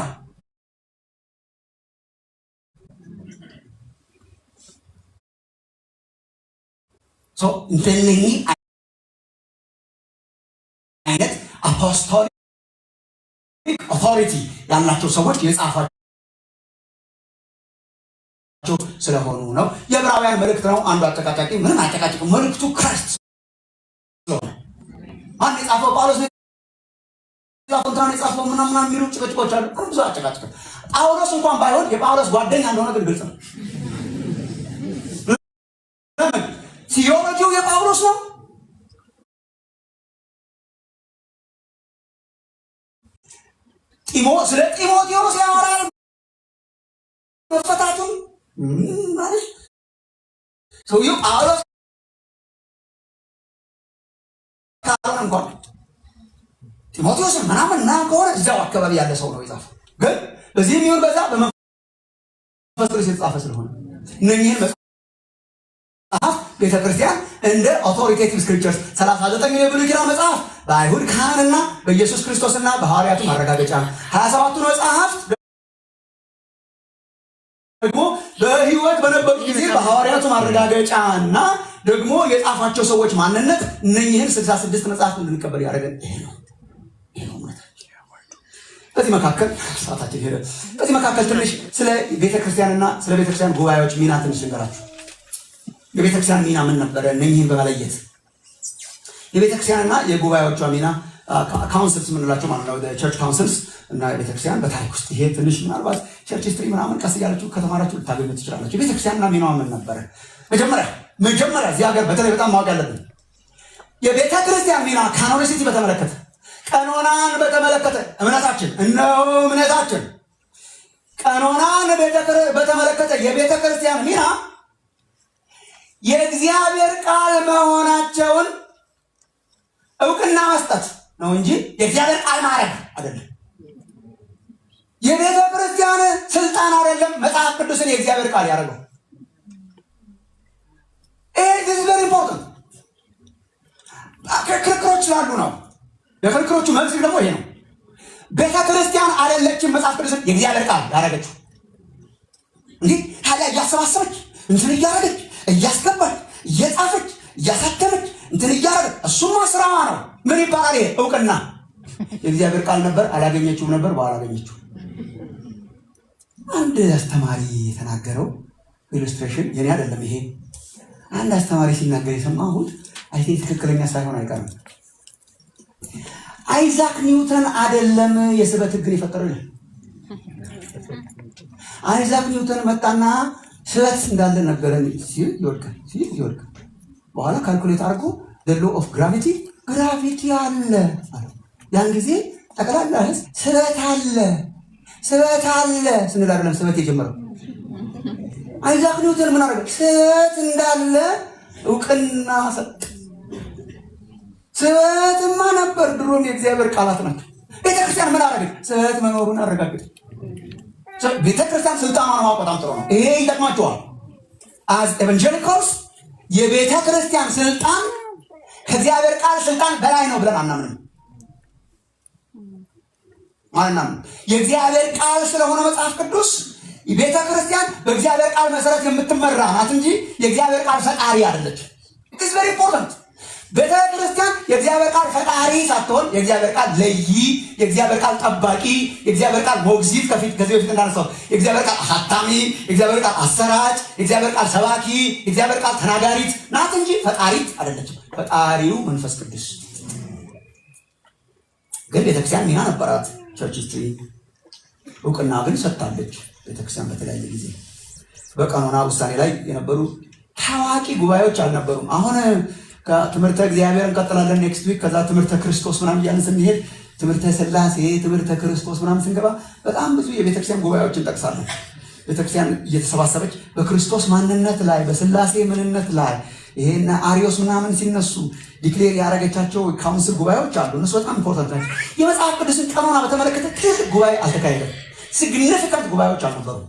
እንደነኚህ አይነት አፖስቶሊክ ኦቶሪቲ ያላቸው ሰዎች የጻፏቸው ስለሆኑ ነው። የዕብራውያን መልእክት ነው አንዱ አጨቃጫቂ፣ ምንም አጨቃጫቂ መልእክቱ ክራይስት ስለሆነ አንድ የጻፈው ጳውሎስ ነው የጻፈው ምናምን የሚሉ ጭቅጭቆች አሉ። ብዙ አጨቃጭቅ ጳውሎስ እንኳን ባይሆን የጳውሎስ ጓደኛ እንደሆነ ግን ግልጽ ነው። ቲዮሎጂው የጳውሎስ ነው። ስለ ጢሞቴዎስ ያወራል። መፈታቱን ማለት ሰውየው ጳውሎስ ካልሆነ እንኳን ጢሞቴዎስን ምናምን ከሆነ እዚያው አካባቢ ያለ ሰው ነው የጻፈው። ግን በዚህ የሚሆን በዛ በመንፈስ ቅዱስ የተጻፈ ስለሆነ እነኚህን መጽሐፍ ቤተክርስቲያን እንደ አውቶሪቴቲቭ ስክሪፕቸርስ 39 የብሉይ ኪዳን መጽሐፍ በአይሁድ ካህንና በኢየሱስ ክርስቶስና በሐዋርያቱ ማረጋገጫ 27ቱ መጽሐፍት ደግሞ በህይወት በነበሩ ጊዜ በሐዋርያቱ ማረጋገጫና ደግሞ የጻፋቸው ሰዎች ማንነት እነኚህን 66 መጽሐፍት እንድንቀበል ያደረገን ይሄ ነው። በዚህ መካከል ሰዓታችን ሄደ። በዚህ መካከል ትንሽ ስለ ቤተክርስቲያንና ስለ ቤተክርስቲያን ጉባኤዎች ሚና ትንሽ ልንገራችሁ። የቤተክርስቲያን ሚና ምን ነበረ? እነኚህን በመለየት የቤተክርስቲያንና የጉባኤዎቿ ሚና ካውንስልስ የምንላቸው ማለት ነው። ቸርች ካውንስልስ እና የቤተክርስቲያን በታሪክ ውስጥ ይሄ ትንሽ ምናልባት ቸርች ሂስትሪ ምናምን ቀስ እያላችሁ ከተማራችሁ ልታገኙ ትችላላችሁ። የቤተክርስቲያንና ሚናዋ ምን ነበረ? መጀመሪያ እዚህ ሀገር በተለይ በጣም ማወቅ ያለብን የቤተክርስቲያን ሚና ካኖኒሲቲ በተመለከተ ቀኖናን በተመለከተ እምነታችን ቀኖናን በተመለከተ የቤተክርስቲያን ሚና የእግዚአብሔር ቃል መሆናቸውን እውቅና መስጠት ነው እንጂ የእግዚአብሔር ቃል ማድረግ አይደለም። የቤተ ክርስቲያን ስልጣን አይደለም መጽሐፍ ቅዱስን የእግዚአብሔር ቃል ያደረገው። this is very important። ክርክሮች ስላሉ ነው። የክርክሮቹ መልስ ደግሞ ይሄ ነው። ቤተ ክርስቲያን አይደለችም መጽሐፍ ቅዱስን የእግዚአብሔር ቃል ያደረገችው። እንዲህ ታዲያ እያሰባሰበች እንትን እያደረገች እያስገባች እየጻፈች እያሳተመች እንትን እያደረገች እሱማ ስራዋ ነው። ምን ይባላል ይሄ? እውቅና። የእግዚአብሔር ቃል ነበር፣ አላገኘችውም ነበር፣ በኋላ አገኘችው። አንድ አስተማሪ የተናገረው ኢሉስትሬሽን የኔ አይደለም ይሄ። አንድ አስተማሪ ሲናገር የሰማሁት አይ ቲንክ ትክክለኛ ሳይሆን አይቀርም። አይዛክ ኒውተን አይደለም የስበት ህግን የፈጠረልን። አይዛክ ኒውተን መጣና ስበት እንዳለ ነገረን ሲል ይወድቃል። በኋላ ካልኩሌት አድርጎ the law of gravity አለ። ያን ጊዜ ጠቅላላ ህዝብ ስበት አለ ስንል አይደለም ስበት የጀመረው። አይዛክ ኒውተን ምን አደረገ? ስበት እንዳለ እውቅና ሰጠ። ስበትማ ነበር ድሮም የእግዚአብሔር ቃላት ናቸው። ቤተክርስቲያን ምን አደረገች? ስበት መኖሩን አረጋግጠች። ቤተክርስቲያን ስልጣኗን ማወቅ በጣም ጥሩ ነው። ይሄ ይጠቅማቸዋል። as evangelicals የቤተክርስቲያን ስልጣን ከእግዚአብሔር ቃል ስልጣን በላይ ነው ብለን አናምንም። የእግዚአብሔር ቃል ስለሆነ መጽሐፍ ቅዱስ ቤተክርስቲያን በእግዚአብሔር ቃል መሰረት የምትመራ ናት እንጂ የእግዚአብሔር ቃል ፈጣሪ አይደለች። it is very important። ቤተክርስቲያን የእግዚአብሔር ቃል ፈጣሪ ሳትሆን የእግዚአብሔር ቃል ለይ፣ የእግዚአብሔር ቃል ጠባቂ፣ የእግዚአብሔር ቃል ሞግዚት፣ ከዚህ በፊት እንዳነሳው የእግዚአብሔር ቃል አሳታሚ፣ የእግዚአብሔር ቃል አሰራጭ፣ የእግዚአብሔር ቃል ሰባኪ፣ የእግዚአብሔር ቃል ተናጋሪት ናት እንጂ ፈጣሪት አይደለችም። ፈጣሪው መንፈስ ቅዱስ። ግን ቤተክርስቲያን ሚና ነበራት። ቸርች ሂስትሪ እውቅና ግን ሰጥታለች። ቤተክርስቲያን በተለያየ ጊዜ በቀኖና ውሳኔ ላይ የነበሩ ታዋቂ ጉባኤዎች አልነበሩም። አሁን ከትምህርተ እግዚአብሔር እንቀጥላለን ኔክስት ዊክ። ከዛ ትምህርተ ክርስቶስ ምናምን እያልን ስንሄድ ትምህርተ ሥላሴ፣ ትምህርተ ክርስቶስ ምናምን ስንገባ በጣም ብዙ የቤተክርስቲያን ጉባኤዎችን እንጠቅሳለን። ቤተክርስቲያን እየተሰባሰበች በክርስቶስ ማንነት ላይ በሥላሴ ምንነት ላይ ይሄና አሪዮስ ምናምን ሲነሱ ዲክሌር ያደረገቻቸው ካውንስል ጉባኤዎች አሉ። እነሱ በጣም ኢምፖርታንት ናቸው። የመጽሐፍ ቅዱስን ቀኖና በተመለከተ ትልቅ ጉባኤ አልተካሄደም። ሲግኒፊካንት ጉባኤዎች አልነበሩም።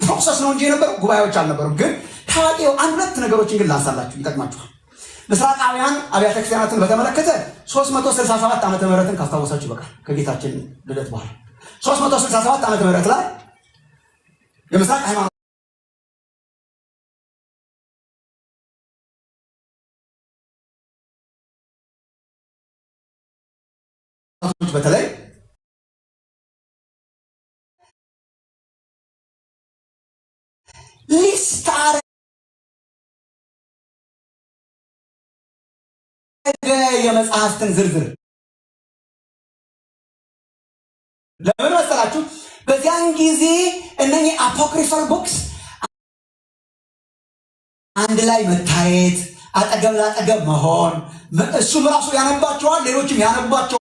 ፕሮሰስ ነው እንጂ የነበረው ጉባኤዎች አልነበሩም። ግን ታዋቂው አንድ ሁለት ነገሮችን ግን ላንሳላችሁ ይጠቅማችኋል። ምስራቃውያን አብያተ ክርስቲያናትን በተመለከተ 367 ዓመተ ምህረትን ካስታወሳችሁ በቃ ከጌታችን ልደት በኋላ 367 ዓመተ ምህረት ላይ የምስራቅ ሃይማኖት በተለይ ሊስት የመጽሐፍትን ዝርዝር ለምን መሰላችሁ? በዚያን ጊዜ እነኚህ አፖክሪፋል ቡክስ አንድ ላይ መታየት፣ አጠገብ ላጠገብ መሆን፣ እሱም ራሱ ያነባቸዋል፣ ሌሎችም ያነባቸዋል።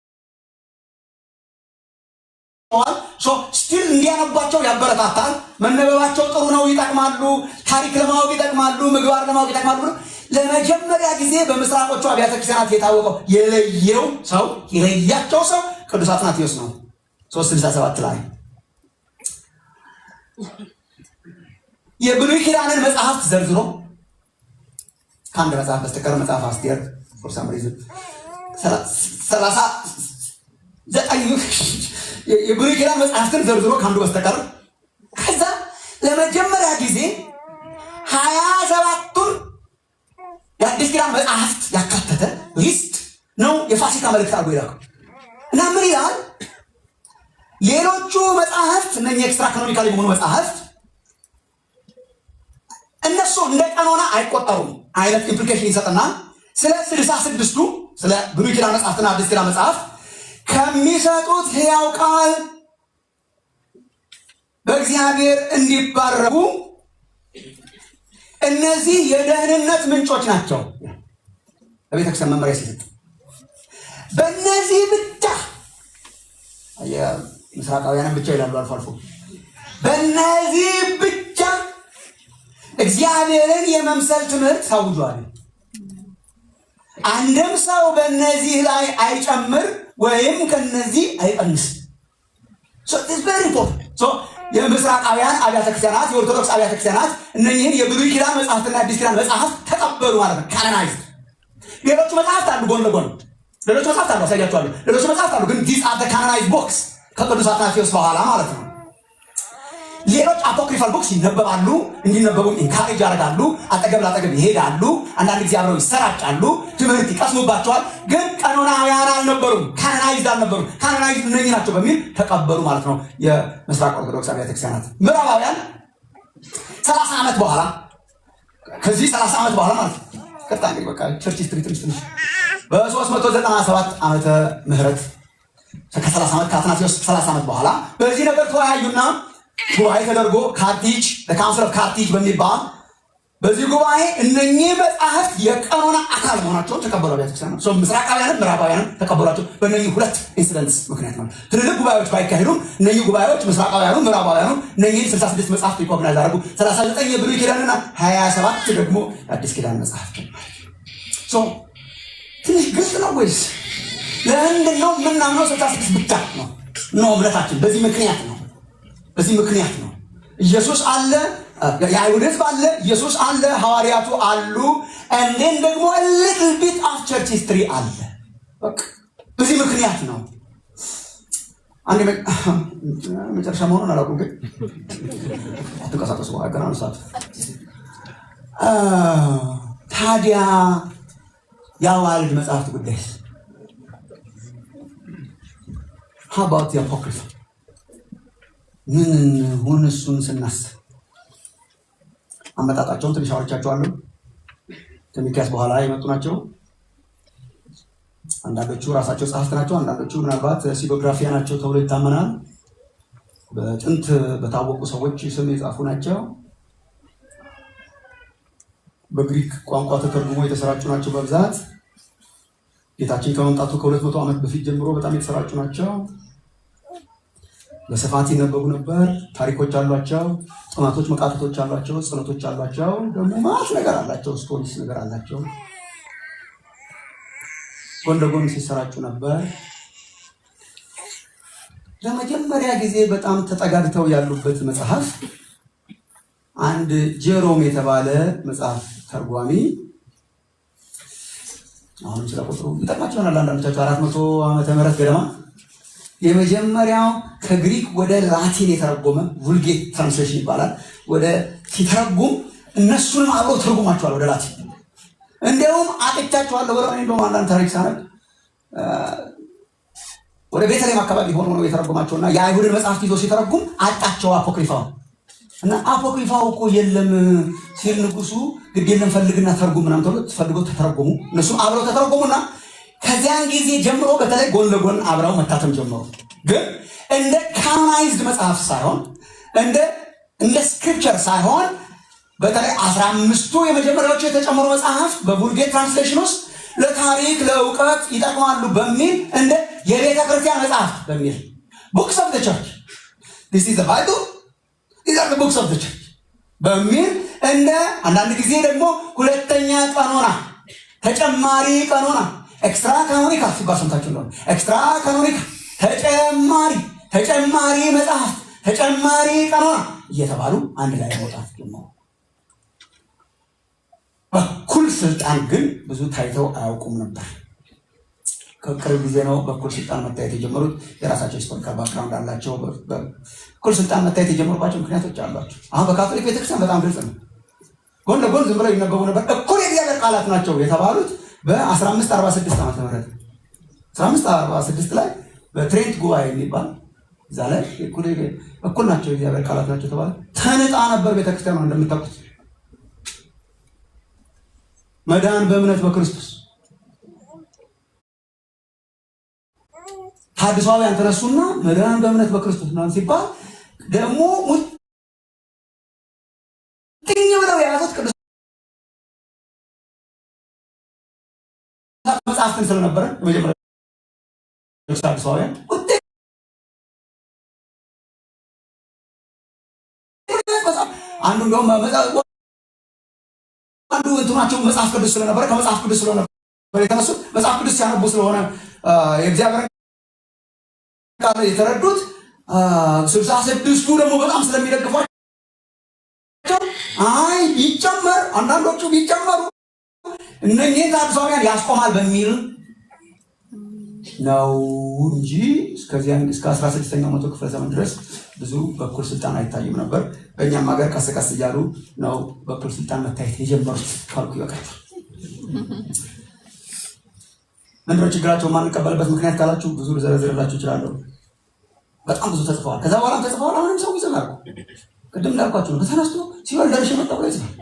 ስቲል እንዲያነባቸው ያበረታታል። መነበባቸው ጥሩ ነው፣ ይጠቅማሉ፣ ታሪክ ለማወቅ ይጠቅማሉ፣ ምግባር ለማወቅ ይጠቅማሉ። ለመጀመሪያ ጊዜ በምስራቆቹ አብያተ ክርስቲያናት የታወቀው የለያቸው ሰው ቅዱስ አትናቴዎስ ነው። 367 ላይ የብሉይ ኪዳንን መጽሐፍት ዘርዝሮ ከአንድ መጽሐፍ በስተቀር መጽሐፍ አስቴር ፎርሳምሪዝ 39 የብሉይ ኪዳን መጽሐፍትን ዘርዝሮ ከአንዱ በስተቀር ከዛ ለመጀመሪያ ጊዜ 27ቱን የአዲስ ኪዳን መጽሐፍት ያካተተ ሊስት ነው የፋሲካ መልእክት አድርጎ ይላከው እና ምን ይላል? ሌሎቹ መጽሐፍት እነኚህ ኤክስትራ ካኖኒካል የሆኑ መጽሐፍት እነሱ እንደ ቀኖና አይቆጠሩም አይነት ኢምፕሊኬሽን ይሰጥና ስለ 66ቱ ስለ ብሉይ ኪዳን መጽሐፍትና አዲስ ኪዳን መጽሐፍት ከሚሰጡት ሕያው ቃል በእግዚአብሔር እንዲባረኩ እነዚህ የደህንነት ምንጮች ናቸው። በቤተክርስቲያን መመሪያ ሲሰጥ በእነዚህ ብቻ ምስራቃውያንን ብቻ ይላሉ አልፎ አልፎ በእነዚህ ብቻ እግዚአብሔርን የመምሰል ትምህርት ታውጇል። አንድም ሰው በእነዚህ ላይ አይጨምር ወይም ከነዚህ አይቀንስ። የምስራቃውያን አብያተ ክርስቲያናት የኦርቶዶክስ አብያተ ክርስቲያናት እነዚህን የብሉይ ኪዳን መጽሐፍትና አዲስ ኪዳን መጽሐፍት ተቀበሉ ማለት ነው። ካናናይዝድ ሌሎቹ መጽሐፍት አሉ፣ ጎን ለጎን ሌሎቹ መጽሐፍት አሉ፣ አሳያቸዋለሁ። ሌሎቹ መጽሐፍት አሉ፣ ግን ዲስ አር ዘ ካናናይዝድ ቦክስ ከቅዱስ አትናቴዎስ በኋላ ማለት ነው። ሌሎች አፖክሪፋል ቦክስ ይነበባሉ፣ እንዲነበቡ ኢንካሬጅ ያደርጋሉ፣ አጠገብ ላጠገብ ይሄዳሉ፣ አንዳንድ ጊዜ አብረው ይሰራጫሉ፣ ትምህርት ይቀስሙባቸዋል። ግን ቀኖናውያን አልነበሩም፣ ካናናይዝድ አልነበሩም። ካናናይዝድ እነኚህ ናቸው በሚል ተቀበሉ ማለት ነው የምስራቅ ኦርቶዶክስ አብያተ ክርስቲያናት። ምዕራባውያን 30 ዓመት በኋላ ከዚህ 30 ዓመት በኋላ ማለት ነው ቀጣ እንግዲህ በቃ ቸርች ስትሪት ትንሽ በ397 ዓመተ ምህረት ከ30 ዓመት ከአትናቴዎስ 30 ዓመት በኋላ በዚህ ነገር ተወያዩና ጉባኤ ተደርጎ ካርቲጅ ካውንስል ኦፍ ካርቲጅ በሚባል በዚህ ጉባኤ እነኚህ መጽሐፍት የቀኖና አካል መሆናቸውን ተቀበሉ አብያተ ክርስቲያናት። ምስራቃውያንም ምዕራባውያንም ተቀበሏቸው። በእነኚህ ሁለት ኢንሲደንትስ ምክንያት ነው። ትልልቅ ጉባኤዎች ባይካሄዱም እነኚህ ጉባኤዎች ምስራቃውያኑ ምዕራባውያኑ እነኚህ 66 መጽሐፍት ሪኮግናይዝ አደረጉ። 39 የብሉይ ኪዳንና 27 ደግሞ የአዲስ ኪዳን መጽሐፍት። ትንሽ ግልጽ ነው ወይስ? ለምንድን ነው የምናምነው 66 ብቻ ነው? እምነታችን በዚህ ምክንያት ነው። በዚህ ምክንያት ነው። ኢየሱስ አለ፣ የአይሁድ ሕዝብ አለ፣ ኢየሱስ አለ፣ ሐዋርያቱ አሉ፣ እንዴን ደግሞ little bit of church history አለ። በቃ በዚህ ምክንያት ነው። አንድ መጨረሻ መሆኑን አላውቅም፣ ግን አትንቀሳቀሱ ገና ነው ሰዓቱ። ታዲያ የአዋልድ መጽሐፍት ጉዳይ how about the apocrypha? ምን ሆነ? እሱን ስናስብ አመጣጣቸውን ትንሽ አውርቻቸዋለሁ። ከሚክያስ በኋላ የመጡ ናቸው። አንዳንዶቹ ራሳቸው ጸሐፍት ናቸው፣ አንዳንዶቹ ምናልባት ሲጎግራፊያ ናቸው ተብሎ ይታመናል። በጥንት በታወቁ ሰዎች ስም የጻፉ ናቸው። በግሪክ ቋንቋ ተተርጉሞ የተሰራጩ ናቸው በብዛት። ጌታችን ከመምጣቱ ከ200 ዓመት በፊት ጀምሮ በጣም የተሰራጩ ናቸው። በስፋት ይነበቡ ነበር። ታሪኮች አሏቸው፣ ጥናቶች፣ መቃተቶች አሏቸው፣ ጸሎቶች አሏቸው። ደግሞ ማት ነገር አላቸው፣ ስቶሪስ ነገር አላቸው። ጎን ለጎን ሲሰራጩ ነበር። ለመጀመሪያ ጊዜ በጣም ተጠጋግተው ያሉበት መጽሐፍ አንድ ጄሮም የተባለ መጽሐፍ ተርጓሚ፣ አሁንም ስለ ቁጥሩ ይጠቅማቸው ይሆናል አንዳንዶቻቸው 400 ዓመተ ምህረት ገደማ የመጀመሪያው ከግሪክ ወደ ላቲን የተረጎመ vulgate translation ይባላል። ወደ ሲተረጉም እነሱንም አብሮ ተርጉማቸዋል ወደ ላቲን። እንደውም አጥቻቸዋለሁ ብለው እንደውም አንዳንድ ታሪክ ሳነብ ወደ ቤተልሔም አካባቢ ሆኖ ነው የተረጎማቸውና የአይሁድን መጽሐፍት ይዞ ሲተረጉም አጣቸው አፖክሪፋው እና አፖክሪፋው እኮ የለም ሲል ንጉሱ ግድ የለም ፈልግና ተርጉም ምናምን ተብሎ ፈልገው ተተረጎሙ። እነሱም አብረው ተተረጎሙና ከዚያን ጊዜ ጀምሮ በተለይ ጎን ለጎን አብረው መታተም ጀመሩ። ግን እንደ ካኖናይዝድ መጽሐፍ ሳይሆን እንደ ስክሪፕቸር ሳይሆን በተለይ 15ቱ የመጀመሪያዎቹ የተጨመሩ መጽሐፍ በvulgate ትራንስሌሽን ውስጥ ለታሪክ ለእውቀት ይጠቅማሉ በሚል እንደ የቤተ ክርስቲያን መጽሐፍ በሚል books of the church, this is the Bible, these are the books of the church በሚል እንደ አንዳንድ ጊዜ ደግሞ ሁለተኛ ቀኖና ተጨማሪ ቀኖና ኤክስትራ ካኖኒካ ሲባል ሰምታችሁ እንደሆነ ኤክስትራ ካኖኒካ ተጨማሪ መጽሐፍ ተጨማሪ ቀኖና እየተባሉ አንድ ላይ መውጣት ጀመሩ። በኩል ስልጣን ግን ብዙ ታይተው አያውቁም ነበር። ከቅርብ ጊዜ ነው በኩል ስልጣን መታየት የጀመሩት። የራሳቸው ሂስቶሪካል ባክግራውንድ አላቸው። በኩል ስልጣን መታየት የጀመሩባቸው ምክንያቶች አሏቸው። አሁን በካቶሊክ ቤተክርስቲያን በጣም ግልጽ ነው። ጎን ለጎን ዝም ብለው ይነበቡ ነበር። እኩል የእግዚአብሔር ቃላት ናቸው የተባሉት በ1546 ዓመተ ምህረት 1546 ላይ በትሬንት ጉባኤ የሚባል እዛ ላይ እኩል ናቸው የእግዚአብሔር ቃላት ናቸው ተባለ። ተንጣ ነበር ቤተክርስቲያኗ እንደምታውቁት። መዳን በእምነት በክርስቶስ ሐዲሳውያን ተነሱና መዳን በእምነት በክርስቶስ ነው ሲባል ደግሞ ሙጥኝ ብለው የያዙት ቅዱስ መጽሐፍትን ስለነበረ የመጀመሪያ ሐዲሳውያን አንዱ እንደውም አንዱ እንትናቸው መጽሐፍ ቅዱስ ስለነበረ ከመጽሐፍ ቅዱስ ስለነበረ የተነሱ መጽሐፍ ቅዱስ ሲያነቡ ስለሆነ የእግዚአብሔር ቃል የተረዱት 66ቱ ደግሞ በጣም ስለሚደግፏቸው አይ ቢጨመር አንዳንዶቹ ቢጨመሩ እነኚህ ሐዲሳውያን ያስቆማል በሚል ነው እንጂ እስከ 16ኛው መቶ ክፍለ ዘመን ድረስ ብዙ በኩል ስልጣን አይታይም ነበር። በእኛም ሀገር ቀስ ቀስ እያሉ ነው በኩል ስልጣን መታየት የጀመሩት ካልኩ ይበቃል። ምንድነው ችግራቸው? ማንቀበልበት ምክንያት ካላችሁ ብዙ ልዘረዝርላችሁ እችላለሁ። በጣም ብዙ ተጽፈዋል። ከዛ በኋላም ተጽፈዋል። አሁንም ሰው ይዘናል። ቅድም እንዳልኳችሁ ነው። በተነስቶ ሲወል ደርሼ መጣሁ ላይ ይጽፋል።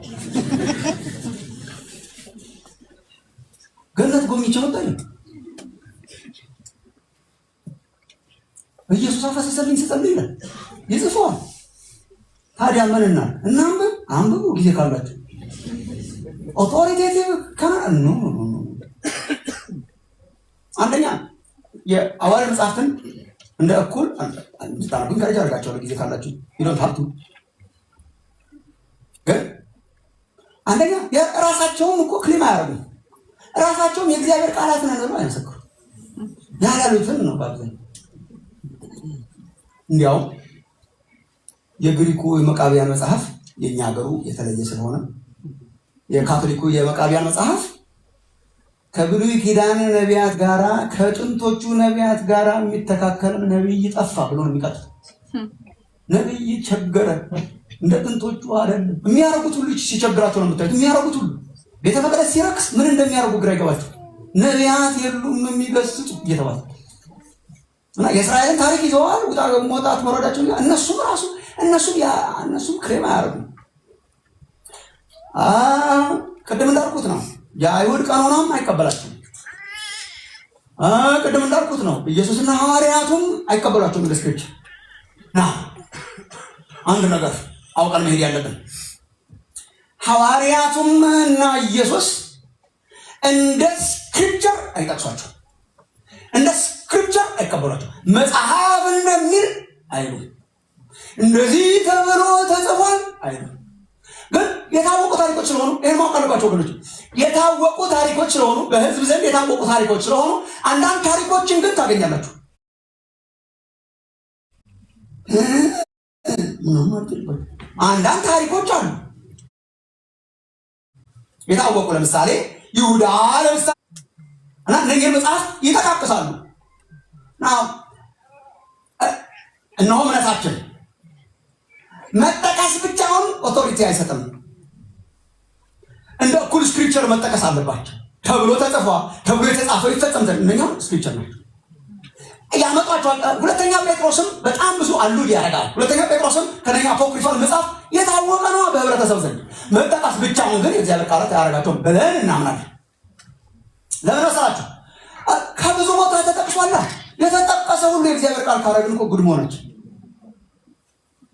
ገነት ጎብኝቼ መጣሁ። ኢየሱስ አፈሰሰልኝ ስጸልይ ይላል ይጽፈዋል። ታዲያ ምንና እናንብብ? አንብቡ ጊዜ ካላችሁ። ኦቶሪቴቲቭ ካናን ነው። አንደኛ የሐዋርያት መጽሐፍትን እንደ እኩል እንድታነቡን ከረጃ አድርጋቸዋለሁ ጊዜ ካላችሁ ይዶንት ሀብቱ። ግን አንደኛ የራሳቸውን እኮ ክሊም አያደርጉም። ራሳቸውም የእግዚአብሔር ቃላት ነው አይመሰክሩ ያላሉትን ነው ባብዛኛው። እንዲያው የግሪኩ የመቃቢያን መጽሐፍ የኛ ሀገሩ የተለየ ስለሆነ የካቶሊኩ የመቃቢያን መጽሐፍ ከብሉይ ኪዳን ነቢያት ጋራ ከጥንቶቹ ነቢያት ጋራ የሚተካከል ነብይ ጠፋ ብሎ ነው የሚቀጥለው። ነብይ ቸገረ፣ እንደ ጥንቶቹ አይደለም። የሚያረጉት ሁሉ ሲቸግራቸው ነው የምታዩት። የሚያረጉት ሁሉ ቤተ መቅደስ ሲረክስ ምን እንደሚያረጉ ግራ ይገባቸው። ነቢያት የሉም የሚገስጹ እየተባለ እና የእስራኤልን ታሪክ ይዘዋል። ውጣ መውጣት መውረዳቸው እነሱም ክሬም አያደርጉም። ቅድም እንዳልኩት ነው የአይሁድ ቀኖናም አይቀበላቸውም። ቅድም እንዳልኩት ነው ኢየሱስና ሐዋርያቱም አይቀበሏቸውም። ለስክሪፕቸር አንድ ነገር አውቀን መሄድ ያለብን ሐዋርያቱም እና ኢየሱስ እንደ ስክሪፕቸር አይጠቅሷቸው፣ እንደ ስክሪፕቸር አይቀበሏቸው። መጽሐፍ እንደሚል አይሉ፣ እንደዚህ ተብሎ ተጽፏል አይሉ። ግን የታወቁ ታሪኮች ስለሆኑ ይህን ማወቅ አለባቸው ወገኖች። የታወቁ ታሪኮች ስለሆኑ በህዝብ ዘንድ የታወቁ ታሪኮች ስለሆኑ አንዳንድ ታሪኮችን ግን ታገኛላችሁ። አንዳንድ ታሪኮች አሉ የታወቁ። ለምሳሌ ይሁዳ ለምሳሌ እና እነዚህ መጽሐፍ ይጠቃቅሳሉ። እነሆ እምነታችን መጠቀስ ብቻውን ኦቶሪቲ አይሰጥም። እንደ እኩል ስክሪፕቸር መጠቀስ አለባቸው። ተብሎ ተጽፏል፣ ተብሎ የተጻፈው ይፈጸም ዘንድ እነኛው ስክሪፕቸር ናቸው ያመጧቸዋል። ሁለተኛ ጴጥሮስም በጣም ብዙ አሉድ ያደርጋል። ሁለተኛ ጴጥሮስም ከነኛ አፖክሪፋል መጽሐፍ የታወቀ ነው በህብረተሰብ ዘንድ። መጠቀስ ብቻውን ግን የእግዚአብሔር ቃላት አያደርጋቸውም ብለን እናምናለን። ለምን መሰላችሁ? ከብዙ ቦታ ተጠቅሷላ። የተጠቀሰ ሁሉ የእግዚአብሔር ቃል ካረግን እኮ ጉድ መሆናችን።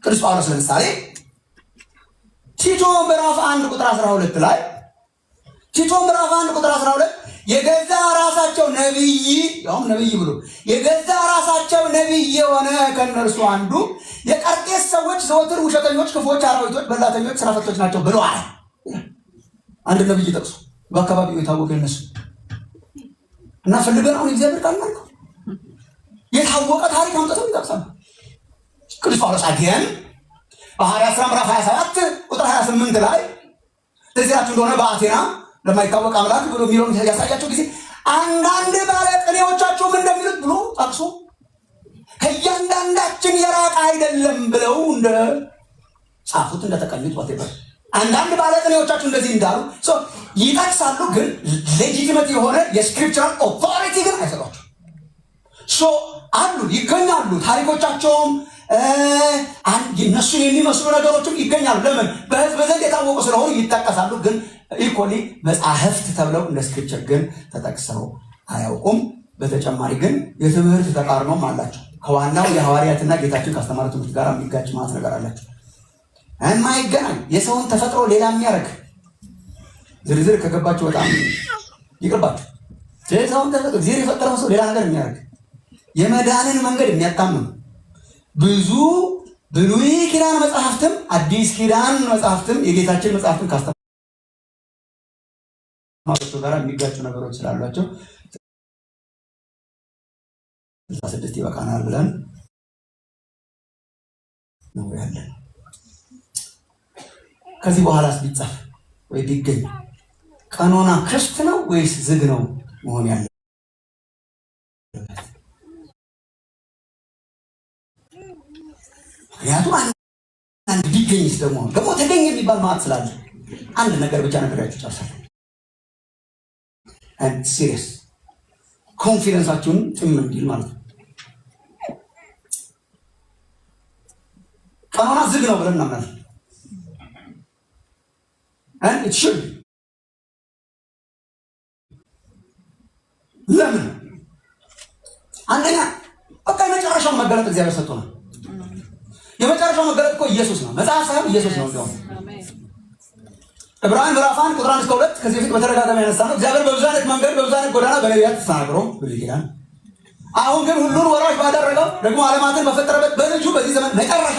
ቅዱስ ጳውሎስ ለምሳሌ ቲቶ ምዕራፍ 1 ቁጥር 12 ላይ ቲቶ ምዕራፍ 1 ቁጥር 12 የገዛ ራሳቸው ነብይ ያውም ነብይ ብሎ የገዛ ራሳቸው ነብይ የሆነ ከነርሱ አንዱ የቀርጤስ ሰዎች ዘወትር ውሸተኞች፣ ክፉዎች፣ አራዊቶች፣ በላተኞች፣ ስራ ፈቶች ናቸው ብለዋል። አንድ ነብይ ጠቅሶ በአካባቢው የታወቀ እነሱ እና ፈልገን አሁን እግዚአብሔር ቃል ማለት የታወቀ ታሪክ አምጥተው ይጠቅሳሉ። ቅዱስ ጳውሎስ አገን በሐዋርያት ሥራ ምዕራፍ 27 ቁጥር 28 ላይ ተዚያችሁ እንደሆነ በአቴና ለማይታወቅ አምላክ ብሎ የሚለውን ያሳያቸው ጊዜ አንዳንድ ባለቅኔዎቻቸውም እንደሚሉት ብሎ ጠቅሶ ከእያንዳንዳችን የራቀ አይደለም ብለው እንደ ጻፉት እንደተቀኙት ወቴበር አንዳንድ ባለቅኔዎቻቸው እንደዚህ እንዳሉ ይጠቅሳሉ። ግን ሌጂቲመት የሆነ የስክሪፕቸራል ኦቶሪቲ ግን አይሰጧቸው። አሉ ይገኛሉ። ታሪኮቻቸውም እነሱን የሚመስሉ ነገሮችም ይገኛሉ። ለምን? በህዝብ ዘንድ የታወቁ ስለሆኑ ይጠቀሳሉ። ግን ኢኮሊ መጽሐፍት ተብለው እንደ ስክሪፕቸር ግን ተጠቅሰው አያውቁም። በተጨማሪ ግን የትምህርት ተቃርኖም አላቸው። ከዋናው የሐዋርያትና ጌታችን ካስተማረ ትምህርት ጋር የሚጋጭ ማለት ነገር አላቸው። የማይገናኝ የሰውን ተፈጥሮ ሌላ የሚያደርግ ዝርዝር ከገባቸው በጣም ይቅርባቸው። የሰውን ተፈጥሮ እግዚአብሔር የፈጠረው ሰው ሌላ ነገር የሚያደርግ የመዳንን መንገድ የሚያጣምም ብዙ ብሉይ ኪዳን መጽሐፍትም አዲስ ኪዳን መጽሐፍትም የጌታችን መጽሐፍትን ካስተማሩ ጋር የሚጋጩ ነገሮች ስላሏቸው 66 ይበቃናል ብለን ነው ያለን። ከዚህ በኋላስ ቢጻፍ ወይ ቢገኝ ቀኖና ክፍት ነው ወይስ ዝግ ነው መሆን ያለ? ምክንያቱም አንድ ቢገኝስ ደግሞ ተገኘ የሚባል ማለት ስላለ አንድ ነገር ብቻ ነገራችሁ ጨርሳለሁ። አንድ ሲሪየስ ኮንፊደንሳችሁን ጭምር እንዲል ማለት ነው። ቀኖና ዝግ ነው ብለን እናምናለን። and it should ለምን? አንደኛ በቃ የመጨረሻው መገለጥ እግዚአብሔር ሰጥቶናል። የመጨረሻው መገለጥ እኮ ኢየሱስ ነው። መጽሐፍ ሳይሆን ኢየሱስ ነው። እንደውም ዕብራውያን ምዕራፍ 1 ቁጥር 1 እስከ 2 ከዚህ በፊት በተደጋጋሚ ያነሳ ነው። እግዚአብሔር በብዙ አይነት መንገድ በብዙ አይነት ጎዳና በነቢያት ተናግሮ ብሉይ ኪዳን፣ አሁን ግን ሁሉን ወራሽ ባደረገው ደግሞ ዓለማትን በፈጠረበት በልጁ በዚህ ዘመን መጨረሻ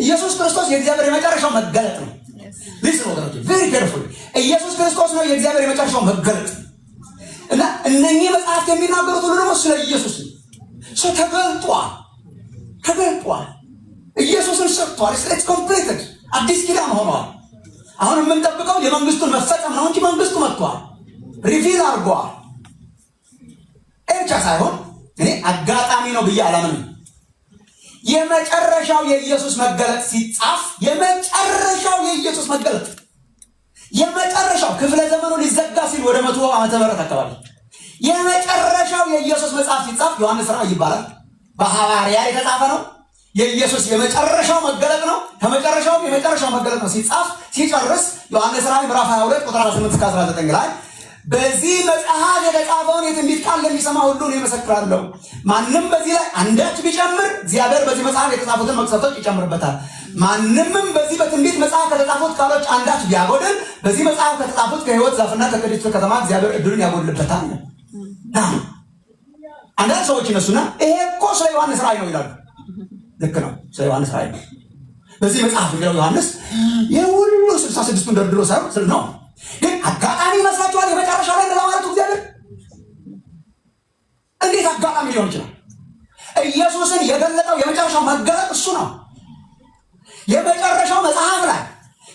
ኢየሱስ ክርስቶስ የእግዚአብሔር የመጨረሻው መገለጥ ነው። ሊስን ወገኖች ቬሪ ኬርፉሊ ኢየሱስ ክርስቶስ ነው የእግዚአብሔር የመጨረሻው መገለጥ እና እነኚህ መጽሐፍት የሚናገሩት ሁሉ ደግሞ ስለ ኢየሱስ ነው። ተገልጧል። ኢየሱስን ሰጥቷል። ኢትስ ኮምፕሊትድ አዲስ ኪዳን ሆኗል። አሁን የምንጠብቀው የመንግስቱን መፈጸም ነው እንጂ መንግስቱ መጥቷል፣ ሪቪል አድርጓል። ብቻ ሳይሆን እኔ አጋጣሚ ነው ብዬ አላምንም። የመጨረሻው የኢየሱስ መገለጥ ሲጻፍ የመጨረሻው የኢየሱስ መገለጥ የመጨረሻው ክፍለ ዘመኑ ሊዘጋ ሲል ወደ 100 ዓመተ ምህረት አካባቢ የመጨረሻው የኢየሱስ መጽሐፍ ሲጻፍ ዮሐንስ ራእይ ይባላል። በሐዋርያ የተጻፈ ነው። የኢየሱስ የመጨረሻው መገለጥ ነው። ከመጨረሻው የመጨረሻው መገለጥ ነው። ሲጻፍ ሲጨርስ ዮሐንስ ራእይ ምዕራፍ 22 ቁጥር 18 እስከ 19 ላይ በዚህ መጽሐፍ የተጻፈውን የትንቢት ቃል ለሚሰማ ሁሉ እኔ እመሰክራለሁ። ማንም በዚህ ላይ አንዳች ቢጨምር እግዚአብሔር በዚህ መጽሐፍ የተጻፉትን መቅሰፍቶች ይጨምርበታል። ማንምም በዚህ በትንቢት መጽሐፍ ከተጻፉት ቃሎች አንዳች ቢያጎድል በዚህ መጽሐፍ ከተጻፉት ከሕይወት ዛፍና ከቅድስት ከተማ እግዚአብሔር ዕድሉን ያጎድልበታል። አንዳንድ ሰዎች ይነሱና ይሄ እኮ ስለ ዮሐንስ ራእይ ነው ይላሉ። ልክ ነው፣ ስለ ዮሐንስ ራእይ ነው በዚህ መጽሐፍ የሚለው ዮሐንስ የሁሉ 66ቱን ደርድሮ ሳይሆን ስል ነው። ግን አጋጣሚ ይመስላችኋል? የመጨረሻው ላይ እንደማለቱ እግዚአብሔር እንዴት አጋጣሚ ሊሆን ይችላል? ኢየሱስን የገለጠው የመጨረሻው መገለጥ እሱ ነው። የመጨረሻው መጽሐፍ ላይ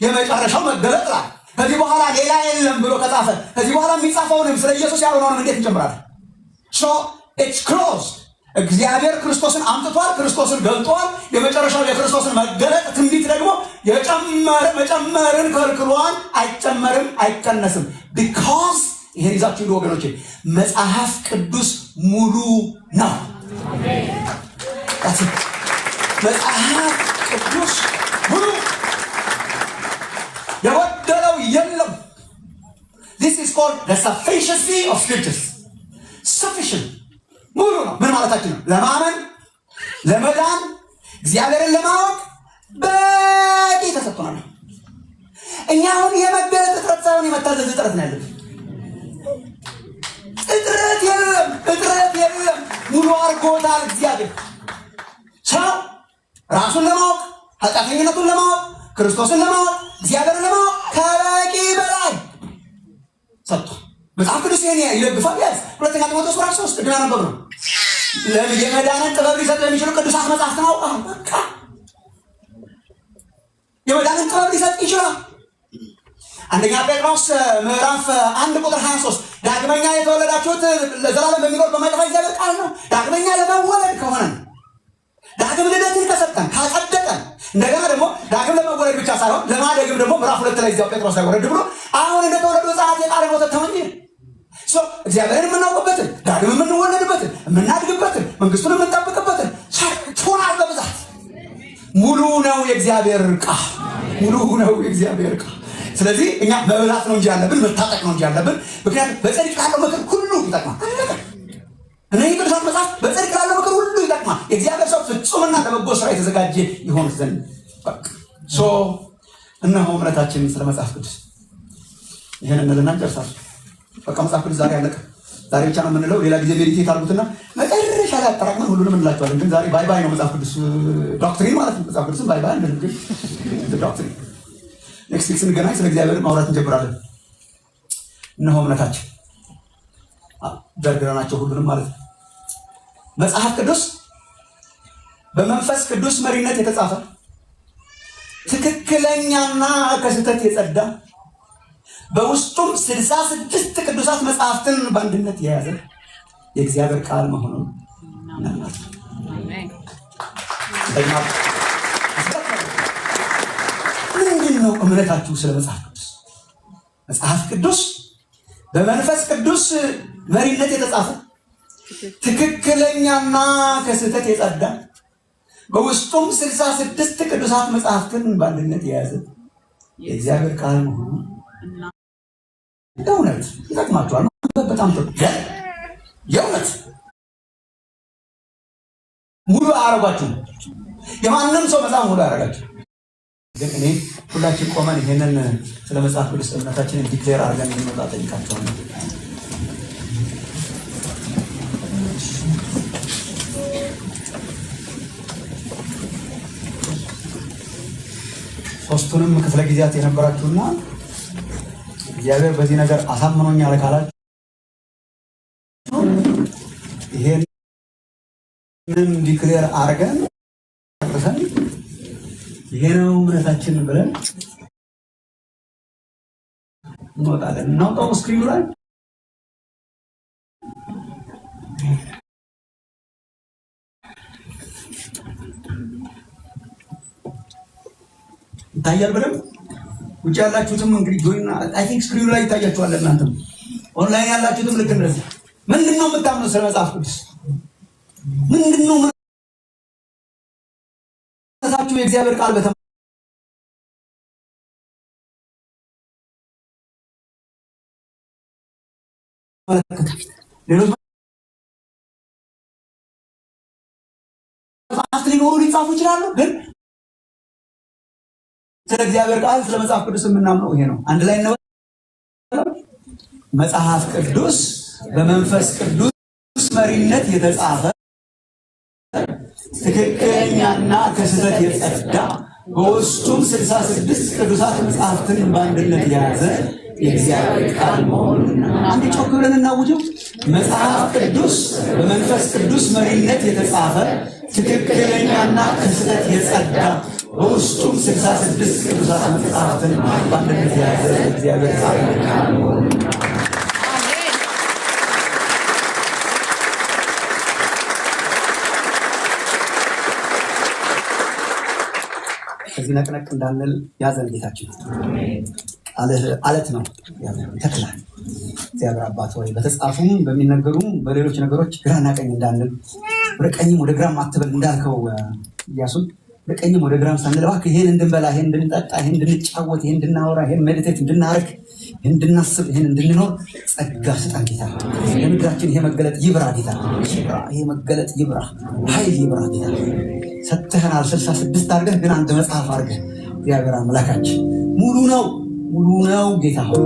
የመጨረሻው መገለጥ ላይ ከዚህ በኋላ ሌላ የለም ብሎ ከጻፈ ከዚህ በኋላ የሚጻፈውንም ስለ ኢየሱስ ያልሆነውንም እንዴት እንጨምራለን? ሶ ኢትስ ክሎዝድ። እግዚአብሔር ክርስቶስን አምጥቷል፣ ክርስቶስን ገልጧል። የመጨረሻው የክርስቶስን መገለጥ ትንቢት ደግሞ መጨመርን ከልክሏል። አይጨመርም፣ አይቀነስም። ቢካዝ ይሄን ይዛችሁ ሂዱ ወገኖቼ፣ መጽሐፍ ቅዱስ ሙሉ ነው። መጽሐፍ ቅዱስ ሙሉ፣ የጎደለው የለም። This is called the sufficiency of scriptures. Sufficient ሙሉ ነው። ምን ማለታችን ነው? ለማመን ለመዳን እግዚአብሔርን ለማወቅ በቂ ተሰጥቶናል። እኛ አሁን የመገለጥ እጥረት ሳይሆን የመታዘዝ እጥረት ነው ያለን። እጥረት የለም። ሙሉ አድርጎታል እግዚአብሔር። ሰው ራሱን ለማወቅ ኃጢአተኝነቱን ለማወቅ ክርስቶስን ለማወቅ እግዚአብሔርን ለማወቅ ከበቂ በላይ ሰጥቷል። መጽሐፍ ቅዱስ ይሄን ይለግፋል። ያዝ ሁለተኛ ጢሞቴዎስ ምዕራፍ 3 ግን አነበብ ነው። የመዳንን ጥበብ ሊሰጥ የሚችሉ ቅዱሳት መጽሐፍትን አውቀሃል። በቃ የመዳንን ጥበብ ሊሰጥ ይችላል። አንደኛ ጴጥሮስ ምዕራፍ 1 ቁጥር 23 ዳግመኛ የተወለዳችሁት ለዘላለም በሚኖር በማይጠፋ እግዚአብሔር ቃል ነው። ዳግመኛ ለመወለድ ከሆነ ዳግም ልደትን ከሰጠን ካጸደቀን፣ እንደገና ደግሞ ዳግም ለመወለድ ብቻ ሳይሆን ለማደግም ደግሞ ምዕራፍ 2 ላይ እዚያው ጴጥሮስ ላይ ወረድ ብሎ አሁን እንደተወለዱ ሕፃናት የቃልን ወተት ተመኘ። እግዚአብሔርን የምናውቅበትን ዳግም የምንወለድበትን የምናድግበትን መንግስቱን የምንጠብቅበትን ሆናል በብዛት ሙሉ ነው የእግዚአብሔር ቃል፣ ሙሉ ነው የእግዚአብሔር ቃል። ስለዚህ እኛ መብላት ነው እንጂ ያለብን መታጠቅ ነው እንጂ ያለብን። ምክንያቱም በጽድቅ ላለው ምክር ሁሉ ይጠቅማል። እነዚህ ቅዱሳት መጽሐፍ በጽድቅ ላለው ምክር ሁሉ ይጠቅማል። የእግዚአብሔር ሰው ፍጹምና ለበጎ ስራ የተዘጋጀ ይሆን ዘንድ እነሆ እምነታችን ስለ መጽሐፍ ቅዱስ ይህን እንልና እንጨርሳለን። በቃ መጽሐፍ ቅዱስ ዛሬ አለቀ። ዛሬ ብቻ ነው የምንለው። ሌላ ጊዜ ሜዲቴት አድርጉትና መጨረሻ ላይ አጠራቅመን ሁሉንም እንላቸዋለን። ግን ዛሬ ባይ ባይ ነው መጽሐፍ ቅዱስ ዶክትሪን ማለት ነው። መጽሐፍ ቅዱስን ባይ ባይ አንልም፣ ግን ዶክትሪን። ኔክስት ዊክ ስንገናኝ ስለ እግዚአብሔር ማውራት እንጀምራለን። እነሆ እምነታችን ደርድረናቸው ሁሉንም ማለት ነው። መጽሐፍ ቅዱስ በመንፈስ ቅዱስ መሪነት የተጻፈ ትክክለኛና ከስህተት የጸዳ በውስጡም 66 ቅዱሳት መጽሐፍትን በአንድነት የያዘ የእግዚአብሔር ቃል መሆኑን እናምናለን። ምንድን ነው እምነታችሁ ስለ መጽሐፍ ቅዱስ? መጽሐፍ ቅዱስ በመንፈስ ቅዱስ መሪነት የተጻፈ ትክክለኛና ከስህተት የጸዳ በውስጡም 66 ቅዱሳት መጽሐፍትን በአንድነት የያዘ የእግዚአብሔር ቃል መሆኑን የእውነት ይጠቅማችኋል። በጣም ጥሩ። የእውነት ሙሉ አያረጓችሁም። የማንም ሰው መጽሐፍ ሙሉ አያረጋችሁ። ግን እኔ ሁላችን ቆመን ይሄንን ስለ መጽሐፍ ቅዱስ እምነታችንን ዲክሌር አድርገን እንድንወጣ ጠይቃቸዋለሁ። ሶስቱንም ክፍለ ጊዜያት የነበራችሁና እግዚአብሔር በዚህ ነገር አሳምኖኛል ካላችሁ ይሄንን ዲክሌር አድርገን ይሄ ነው እምነታችን ብለን እንወጣለን። እናውጣው ስክሪኑ ላይ ይታያል በደምብ። ውጭ ያላችሁትም እንግዲህ ጆይን አይ ቲንክ ስክሪኑ ላይ ይታያችኋል። እናንተም ኦንላይን ያላችሁትም ልክ እንደዚህ። ምንድነው የምታምኑት ስለ መጽሐፍ ቅዱስ? ምንድነው እምነታችሁ? የእግዚአብሔር ቃል ሌሎች መጽሐፍት ሊኖሩ ሊጻፉ ይችላሉ። ግን ስለ እግዚአብሔር ቃል ስለ መጽሐፍ ቅዱስ የምናምነው ይሄ ነው። አንድ ላይ ነው። መጽሐፍ ቅዱስ በመንፈስ ቅዱስ መሪነት የተጻፈ ትክክለኛና ከስህተት የጸዳ በውስጡም 66 ቅዱሳት መጽሐፍትን በአንድነት የያዘ የእግዚአብሔር ቃል መሆኑን አንድ ጮክ ብለን እናውጀው። መጽሐፍ ቅዱስ በመንፈስ ቅዱስ መሪነት የተጻፈ ትክክለኛና ከስህተት የጸዳ በውስጡም 66 ቅዱሳት መጽሐፍትን በአንድነት የያዘ የእግዚአብሔር ቃል መሆኑን ከዚህ ነቅነቅ እንዳንል ያዘን ጌታችን። አለት ነው ይተክላል። እግዚአብሔር አባት ሆይ በተጻፉም በሚነገሩም በሌሎች ነገሮች ግራና ቀኝ እንዳንል ወደ ቀኝም ወደ ግራም አትበል እንዳልከው ኢያሱን ወደ ቀኝም ወደ ግራም ሳንል እባክህ ይሄን እንድንበላ፣ ይሄን እንድንጠጣ፣ ይሄን እንድንጫወት፣ ይሄን እንድናወራ፣ ይሄን ሜዲቴት እንድናረግ፣ ይሄን እንድናስብ፣ ይሄን እንድንኖር ጸጋ ስጠን ጌታ። ለምድራችን ይሄ መገለጥ ይብራ ጌታ። ይሄ መገለጥ ይብራ፣ ኃይል ይብራ ጌታ። ሰጥተህናል 66 አድርገህ ግን አንድ መጽሐፍ አድርገህ እግዚአብሔር አምላካችን ሙሉ ነው ጌታ ሆይ